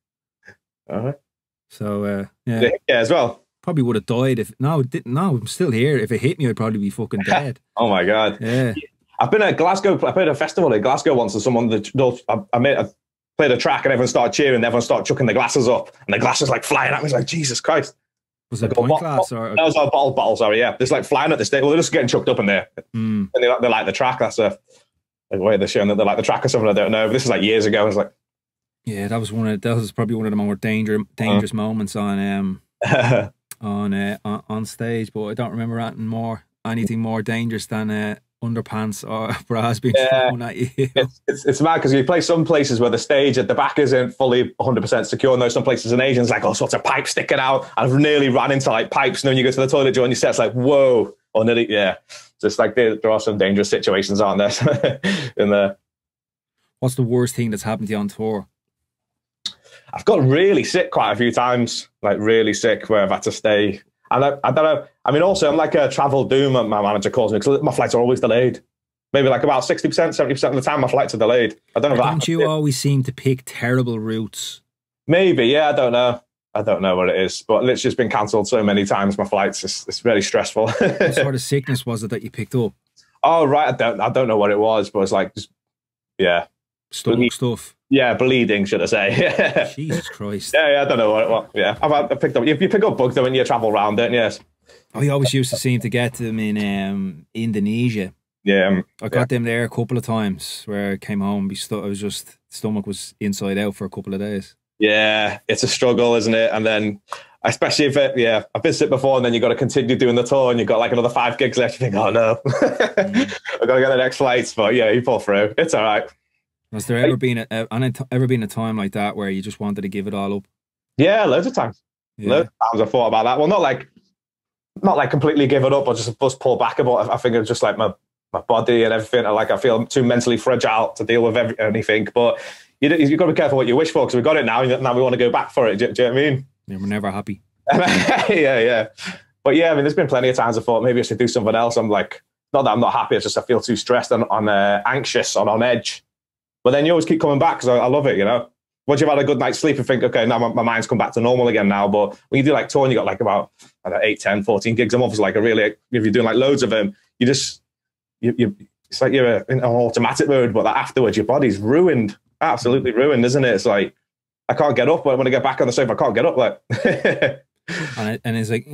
So yeah, as well. Probably would have died if no, I'm still here. If it hit me, I'd probably be fucking dead. Oh my god. Yeah. I've been at Glasgow. I played a festival in Glasgow once, and someone I played a track, and everyone started cheering. And everyone started chucking the glasses up, and the glasses like flying at me. I was like, Jesus Christ. Was it a pint glass or? That was a bottle. Sorry, yeah. Just like flying at the stage. Well, they're just getting chucked up in there, and they like the track. That's a way they're showing that they like the track or something. I don't know. But this is like years ago. I was like. Yeah, that was probably one of the more dangerous moments on stage. But I don't remember anything more dangerous than underpants or bras being thrown at you. It's mad because you play some places where the stage at the back isn't fully 100% secure, and there's some places in Asia, it's like all sorts of pipes sticking out. I've nearly ran into like pipes, and then you go to the toilet during your set, it's like whoa, or nearly Just like there are some dangerous situations, aren't there? In there. What's the worst thing that's happened to you on tour? I've got really sick quite a few times, like really sick, where I've had to stay. And I don't know. I mean, also, I'm like a travel doom, my manager calls me, because my flights are always delayed. Maybe like about 60%, 70% of the time, my flights are delayed. I don't know. Don't you always seem to pick terrible routes? Maybe, yeah. I don't know. I don't know what it is, but it's just been cancelled so many times. My flights, it's really stressful. What sort of sickness was it that you picked up? Oh, right. I don't know what it was, but it's like, stomach stuff. Yeah, bleeding, should I say? Jesus Christ. Yeah, I don't know what it was. Yeah, I've picked up. You pick up bugs when you travel around, don't you? Yes. I always used to seem to get them in Indonesia. Yeah, I got them there a couple of times where I came home. Stomach was inside out for a couple of days. Yeah, it's a struggle, isn't it? And then, especially if I've been sick before, and then you got to continue doing the tour, and you've got like another 5 gigs left. You think, oh no, I've got to get the next flights. But yeah, you pull through. It's all right. Has there ever been a time like that where you just wanted to give it all up? Yeah, loads of times. Yeah. Loads of times I thought about that. Well, not like completely give it up or just pull back a bit. I think it's just like my body and everything. Like I feel too mentally fragile to deal with anything. But you've got to be careful what you wish for, because we've got it now. Now we want to go back for it. Do you know what I mean? Yeah, we're never happy. Yeah. But yeah, I mean, there's been plenty of times I thought maybe I should do something else. I'm like, not that I'm not happy. It's just I feel too stressed and on anxious and on edge. But then you always keep coming back because I love it, you know. once you've had a good night's sleep and think, okay, now my mind's come back to normal again now. But when you do like touring, you got like about, I don't know, 8, 10, 14 gigs a month. It's like a really, if you're doing like loads of them, you just, it's like you're in an automatic mode, but like afterwards, your body's ruined, absolutely ruined, isn't it? It's like, I can't get up. But when I get back on the sofa, I can't get up. Like, and is like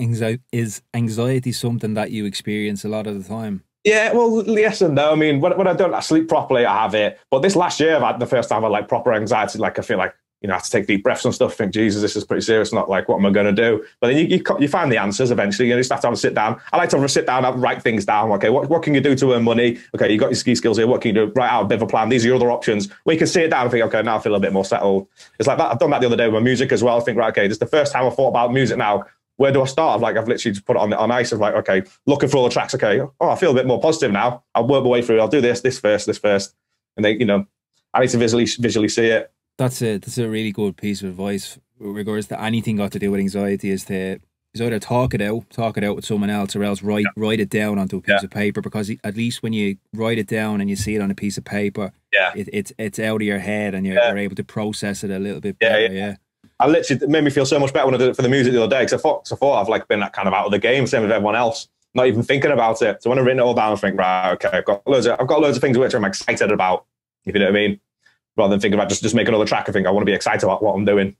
is anxiety something that you experience a lot of the time? Yeah, well, yes and no. I mean, when I don't sleep properly, I have it. But this last year, I've had the first time I had like proper anxiety. Like, I feel like, you know, I have to take deep breaths and stuff. Think, Jesus, this is pretty serious. Not like, what am I going to do? But then you find the answers eventually. You just have to have a sit down. I like to have a sit down and write things down. Okay, what can you do to earn money? Okay, you got your ski skills here. What can you do? Write out a bit of a plan. These are your other options. Well, you can sit it down and think, okay, now I feel a bit more settled. It's like that. I've done that the other day with my music as well. I think, right, okay, this is the first time I thought about music now. Where do I start? I've literally just put it on ice. Of like, okay, looking for all the tracks. Okay, oh, I feel a bit more positive now. I'll work my way through. I'll do this first, and then, you know, I need to visually see it. That's a really good piece of advice with regards to anything got to do with anxiety. Is either talk it out with someone else, or else write it down onto a piece of paper. Because at least when you write it down and you see it on a piece of paper, it's out of your head and you're able to process it a little bit better. Yeah. I literally, it made me feel so much better when I did it for the music the other day, because I thought I've like been that kind of out of the game, same with everyone else, not even thinking about it. So when I've written it all down, I think, right, okay, I've got loads of things which I'm excited about, if you know what I mean, rather than thinking about just make another track. I think I want to be excited about what I'm doing.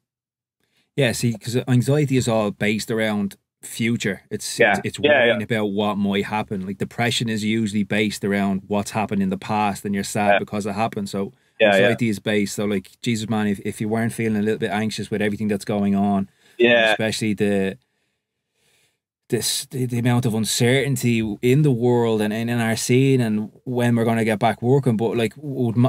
Yeah, see, because anxiety is all based around future. It's worrying about what might happen. Like depression is usually based around what's happened in the past, and you're sad because it happened. So anxiety is based. So like, Jesus, man, if you weren't feeling a little bit anxious with everything that's going on, especially the amount of uncertainty in the world and in our scene, and when we're going to get back working. But like,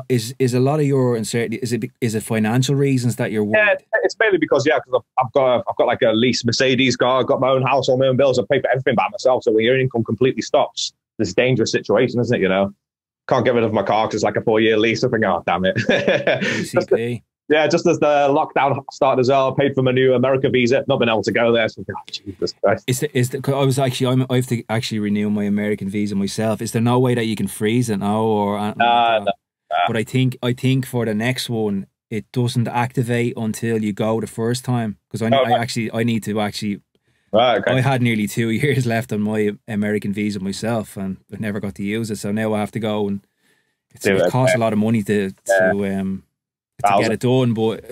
is a lot of your uncertainty, is it financial reasons that you're worried? Yeah, it's mainly because I've got like a leased Mercedes car, I've got my own house, all my own bills, I pay for everything by myself. So when your income completely stops, this is a dangerous situation, isn't it? You know, can't get rid of my car because it's like a 4-year lease. I think, oh damn it. Just as the lockdown started as well, I paid for my new America visa. Not been able to go there. So, oh, Jesus Christ. I have to actually renew my American visa myself. Is there no way that you can freeze it now, or? No. But I think for the next one, it doesn't activate until you go the first time. Because I need to actually. Right, okay. I had nearly 2 years left on my American visa myself, and I never got to use it. So now I have to go, and it costs a lot of money to get it done, but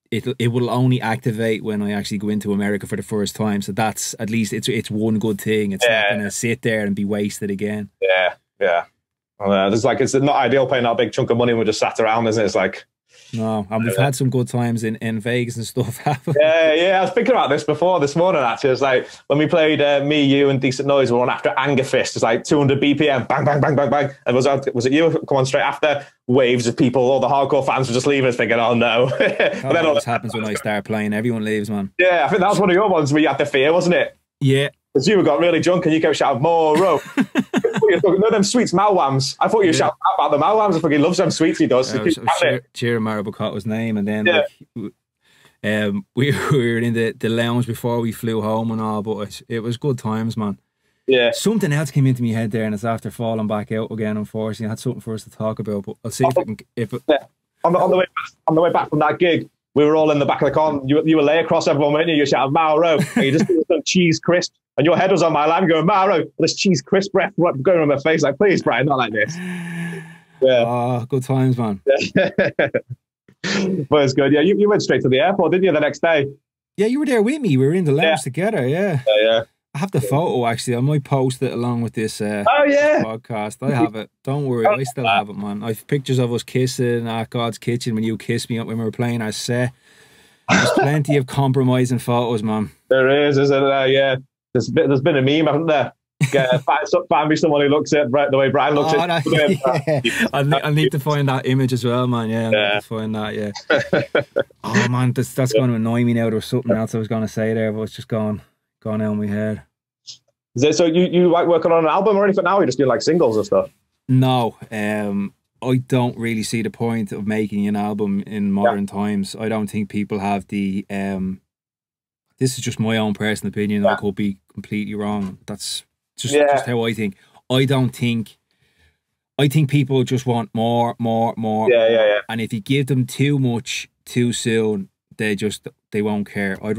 it will only activate when I actually go into America for the first time. So that's, at least it's one good thing. It's not going to sit there and be wasted again. Yeah. Well, it's not ideal paying that big chunk of money and we just sat around, isn't it? It's like, no, and we've had some good times in Vegas and stuff. Yeah. I was thinking about this before this morning, actually. It's like when we played me, you, and Decent Noise, we were on after Anger Fist. It's like 200 BPM, bang, bang, bang, bang, bang. And was it you? Come on, straight after. Waves of people, all the hardcore fans were just leaving us thinking, oh no. But then what happens when I start playing? Everyone leaves, man. Yeah, I think that was one of your ones where you had the fear, wasn't it? Yeah. Because you got really drunk and you kept shouting, more rope. No, them sweets, Malwams. I thought you were shouting about the Malwams. I fucking love them sweets he does. Cheering Marabocotto's name. And then we were in the lounge before we flew home and all, but it was good times, man. Yeah. Something else came into my head there, and it's after falling back out again, unfortunately. I had something for us to talk about, but I'll see if I can... On the way back from that gig, we were all in the back of the car. You were lay across everyone, weren't you? You shouted, Mauro. And you just did some cheese crisp. And your head was on my lap going, Mauro, this cheese crisp breath going on my face. Like, please, Brian, not like this. Yeah. Oh, good times, man. But it's good. Yeah, you went straight to the airport, didn't you, the next day? Yeah, you were there with me. We were in the lounge together, yeah. I have the photo, actually. I might post it along with this podcast. I have it. Don't worry. I still have it, man. I have pictures of us kissing at God's Kitchen when you kissed me up when we were playing our set. There's plenty of compromising photos, man. There is, isn't there? Yeah. There's been a meme, hasn't there? Find me someone who looks at the way Brian looks at it. I need to find that image as well, man. Yeah, I need to find that, yeah. Oh, man, that's going to annoy me now. There was something else I was going to say there, but it's just gone out of my head. So you like working on an album or anything now? Or you just doing like singles and stuff? No, I don't really see the point of making an album in modern times. I don't think people have the... this is just my own personal opinion. I could be completely wrong. That's just how I think. I think people just want more. Yeah. And if you give them too much, too soon, they won't care. I'd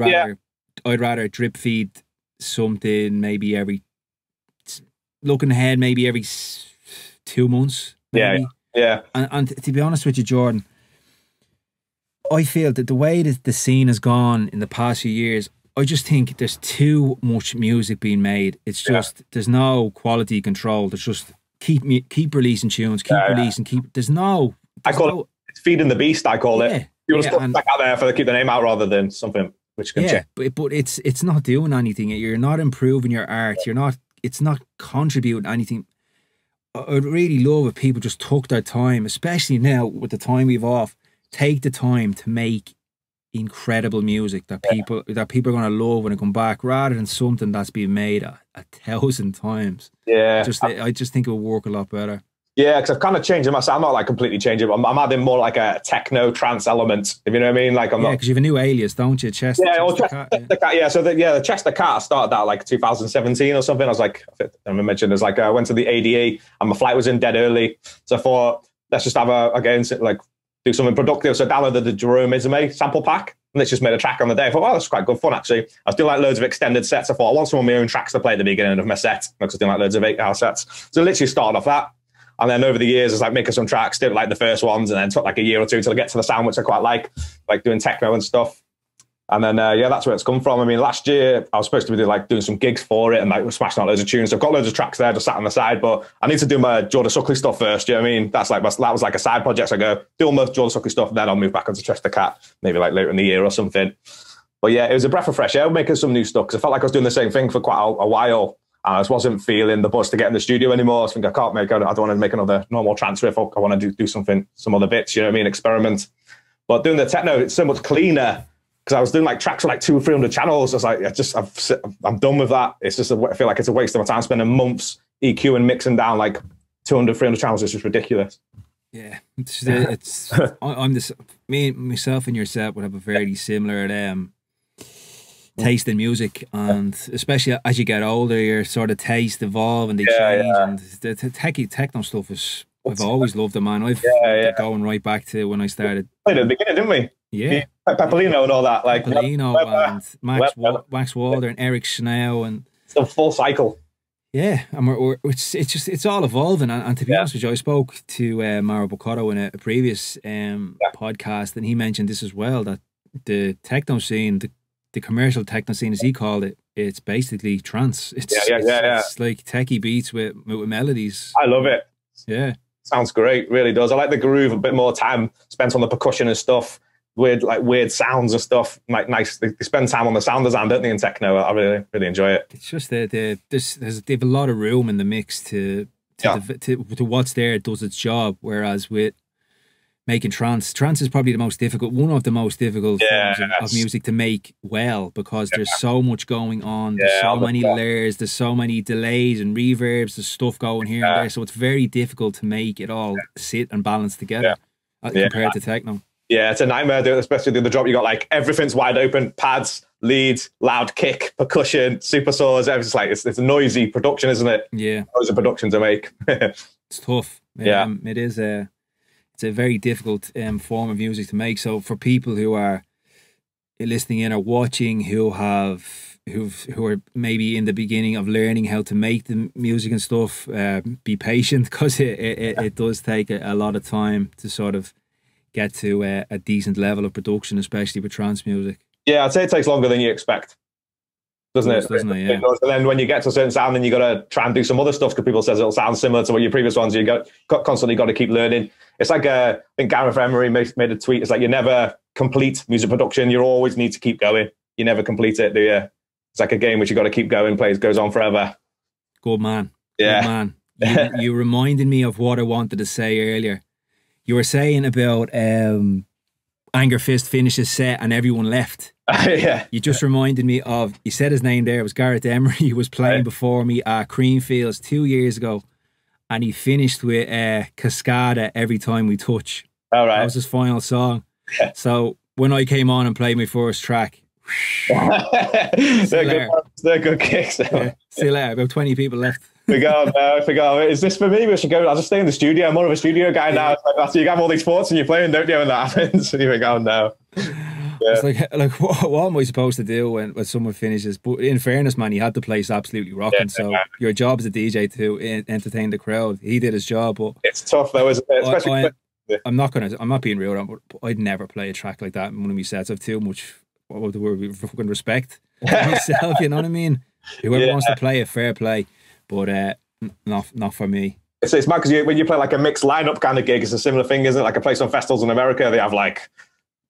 rather drip feed something maybe looking ahead, maybe every 2 months. Maybe. Yeah. And to be honest with you, Jordan, I feel that the way that the scene has gone in the past few years, I just think there's too much music being made. It's just there's no quality control. There's just keep releasing tunes, releasing, I call it feeding the beast. I call it. You want to put back out there for keep the name out rather than something which can check. But it's not doing anything. You're not improving your art. It's not contributing anything. I'd really love if people just took their time, especially now with the time we've off. Take the time to make incredible music that people are going to love when they come back, rather than something that's been made a 1,000 times. Yeah, I just think it would work a lot better. Yeah, because I've kind of changed myself. I'm not like completely changing. I'm adding more like a techno trance element. If you know what I mean? Like because you have a new alias, don't you? Chester Cat. Yeah. So the Chester Cat, I started that like 2017 or something. I was like, I mentioned there's like I went to the ADE and my flight was in dead early, so I thought let's just have do something productive. So I downloaded the Jerome Izame sample pack and let's just made a track on the day. I thought, oh, that's quite good fun actually. I was doing like loads of extended sets. I thought I want some of my own tracks to play at the beginning of my set because I was doing like loads of 8-hour sets. So I literally started off that. And then over the years, I was like making some tracks, did like the first ones, and then took like a year or two till I get to the sound, which I quite like doing techno and stuff. And then, that's where it's come from. I mean, last year, I was supposed to be doing some gigs for it and like smashing out loads of tunes. So I've got loads of tracks there just sat on the side, but I need to do my Jordan Suckley stuff first. You know what I mean? That was like a side project. So I go do all my Jordan Suckley stuff, and then I'll move back onto Chester Cat, maybe like later in the year or something. But yeah, it was a breath of fresh air making some new stuff because I felt like I was doing the same thing for quite a while. I just wasn't feeling the buzz to get in the studio anymore. I was thinking I don't want to make another normal trance riff. I want to do something, some other bits, you know what I mean? Experiment. But doing the techno, it's so much cleaner because I was doing like tracks for like 200 or 300 channels. I was like, I'm done with that. It's just, I feel like it's a waste of my time spending months EQ and mixing down like 200, 300 channels. It's just ridiculous. Yeah. Myself and yourself would have a very similar, taste in music, and especially as you get older, your sort of taste evolve and they change. And the techno stuff is, I've always loved it, man. I've going right back to when I started. At the beginning, didn't we? Yeah, Pepperino and all that, like Pepperino and Max Walder and Eric Schnell, and it's the full cycle. Yeah, and it's all evolving. And to be honest with you, I spoke to Mauro Bocotto in a previous podcast, and he mentioned this as well, that the techno scene, the commercial techno scene, as he called it, it's basically trance. It's like techie beats with melodies. I love it. Yeah. Sounds great, really does. I like the groove, a bit more time spent on the percussion and stuff, weird sounds and stuff. Like nice, they spend time on the sound design, don't they, in techno? I really enjoy it. It's just they have a lot of room in the mix to what's there. It does its job. Whereas with making trance is probably one of the most difficult forms of music to make well, because there's so much going on. There's so many layers, there's so many delays and reverbs, there's stuff going here and there. So it's very difficult to make it all sit and balance together compared to techno. Yeah, it's a nightmare, especially doing the drop. You got like everything's wide open, pads, leads, loud kick, percussion, super saws. It's a noisy production, isn't it? Yeah. Noisy production to make. It's tough. It is it's a very difficult form of music to make. So for people who are listening in or watching who are maybe in the beginning of learning how to make the music and stuff, be patient, because it does take a lot of time to sort of get to a decent level of production, especially with trance music. Yeah, I'd say it takes longer than you expect. Doesn't it? Yeah. And then when you get to a certain sound, then you got to try and do some other stuff because people says it'll sound similar to what your previous ones. You constantly got to keep learning. It's like I think Gareth Emery made a tweet. It's like you never complete music production. You always need to keep going. You never complete it, do you? It's like a game which you got to keep going. Goes on forever. Good man. Yeah. Good man. You reminded me of what I wanted to say earlier. You were saying about Anger Fist finished his set and everyone left. Yeah. You just reminded me of, you said his name there, it was Gareth Emery. He was playing before me at Creamfields 2 years ago, and he finished with Cascada, Every Time We Touch. All right. That was his final song. Yeah. So when I came on and played my first track, they're good kicks. See you later. About 20 people left. We go now. We go. Is this for me? We should go. I'll just stay in the studio. I'm more of a studio guy now. It's like, after you have all these sports and you're playing, don't you? When that happens, here we go now. It's like what am I supposed to do when someone finishes? But in fairness, man, he had the place absolutely rocking. So your job as a DJ to entertain the crowd. He did his job, but it's tough though, isn't it? Especially I'm not being real, but I'd never play a track like that in one of my sets. I've too much fucking respect for myself. You know what I mean? Whoever wants to play it, fair play, but not for me. It's mad because when you play like a mixed lineup kind of gig, it's a similar thing, isn't it? Like I play some festivals in America, they have like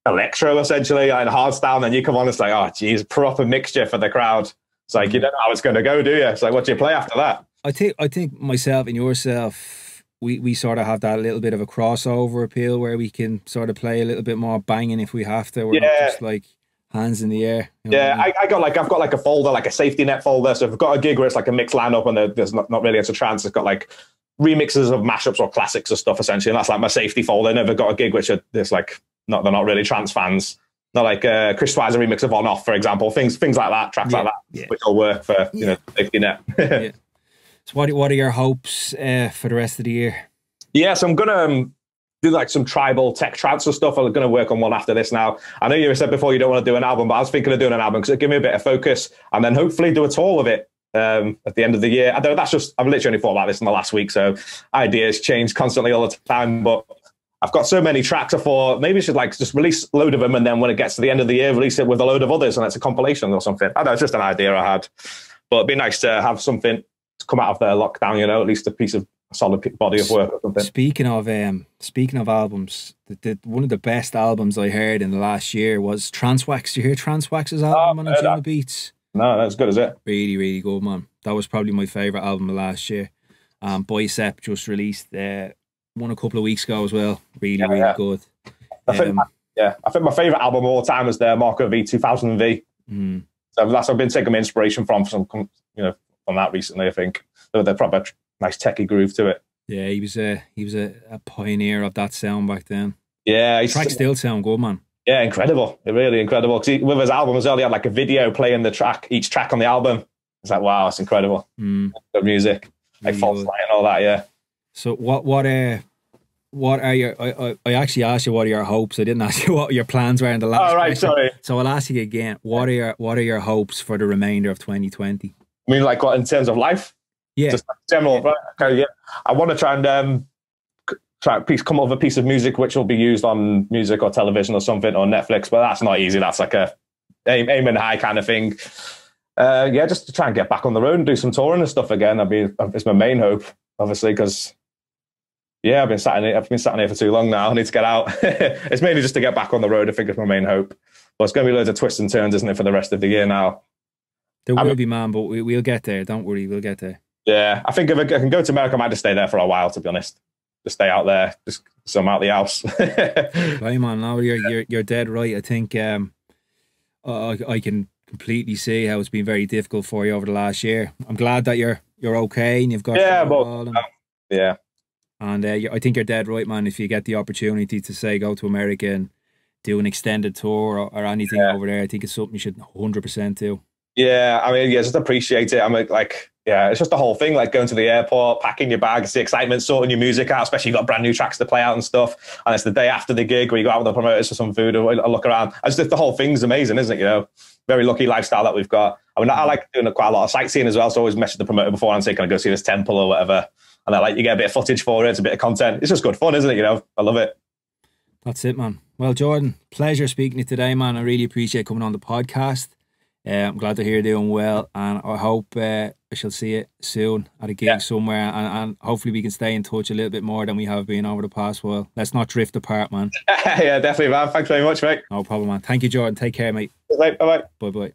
electro essentially and hardstyle, and then you come on, it's like, oh geez, proper mixture for the crowd. It's like you don't know how it's going to go, do you? It's like, what do you play after that? I think myself and yourself, we sort of have that little bit of a crossover appeal where we can sort of play a little bit more banging if we have to. We're not just like hands in the air. You know I've got like a folder, like a safety net folder. So if I've got a gig where it's like a mixed lineup and there's not really into trance, it's got like remixes of mashups or classics or stuff essentially, and that's like my safety folder. I never got a gig which there's like they're not really trance fans. Not like Chris Twizer remix of On Off, for example. Things like that, tracks like that, which will work for safety net. So what are your hopes for the rest of the year? Yeah, so I'm gonna do like some tribal tech trance or stuff. I'm gonna work on one after this now. I know you said before you don't want to do an album, but I was thinking of doing an album because it'd give me a bit of focus, and then hopefully do a tour with it at the end of the year. I don't know, I've literally only thought about this in the last week, so ideas change constantly all the time, but I've got so many tracks. I thought maybe I should like just release a load of them, and then when it gets to the end of the year, release it with a load of others, and it's a compilation or something. I don't know, it's just an idea I had, but it'd be nice to have something to come out of the lockdown, at least a solid body of work or something. Speaking of albums, one of the best albums I heard in the last year was Transwax. Did you hear Transwax's album on Jam Beats? No, that's good, is it? Really, really good, man. That was probably my favourite album of last year. Bicep just released one a couple of weeks ago as well. Really good. I think my favourite album of all time is the Marco V 2000 V. So that's I've been taking my inspiration from from that recently. I think they're probably a nice techie groove to it. Yeah, he was a pioneer of that sound back then. Yeah, tracks still sound good, man. Yeah, incredible. Really incredible. Because with his album as well, he had like a video playing each track on the album. It's like, wow, it's incredible. Good music, like really False Light and all that. Yeah. So what are your? I actually asked you what are your hopes. I didn't ask you what your plans were in the last. Oh right, question. Sorry. So I'll ask you again. What are your hopes for the remainder of 2020? I mean, like what in terms of life? Yeah. Just like general. Right? Okay, yeah. I want to try and come up with a piece of music which will be used on music or television or something or Netflix, but that's not easy. That's like a aiming high kind of thing. Just to try and get back on the road and do some touring and stuff again. It's my main hope, obviously, because I've been sat in here for too long now. I need to get out. It's mainly just to get back on the road. I think it's my main hope. But it's going to be loads of twists and turns, isn't it, for the rest of the year now? There will be, man, but we'll get there. Don't worry, we'll get there. Yeah, I think if I can go to America, I might just stay there for a while, to be honest. Just stay out there, just so I'm out the house. Right, man. No, you're dead right. I think I can completely see how it's been very difficult for you over the last year. I'm glad that you're okay and you've got And I think you're dead right, man. If you get the opportunity to say go to America and do an extended tour or anything over there, I think it's something you should 100% do. Yeah, I mean, just appreciate it. I mean, it's just the whole thing, like going to the airport, packing your bags, the excitement, sorting your music out, especially you've got brand new tracks to play out and stuff. And it's the day after the gig where you go out with the promoters for some food or a look around. The whole thing's amazing, isn't it? Very lucky lifestyle that we've got. I mean, I like doing quite a lot of sightseeing as well, so I always message the promoter before and say, can I go see this temple or whatever? And you get a bit of footage for it, it's a bit of content. It's just good fun, isn't it? I love it. That's it, man. Well, Jordan, pleasure speaking to you today, man. I really appreciate coming on the podcast. I'm glad to hear you're doing well, and I hope I shall see you soon at a gig somewhere, and hopefully we can stay in touch a little bit more than we have been over the past while. Let's not drift apart, man. Yeah, definitely, man. Thanks very much, mate. No problem, man. Thank you, Jordan. Take care, mate. Bye-bye. Bye-bye.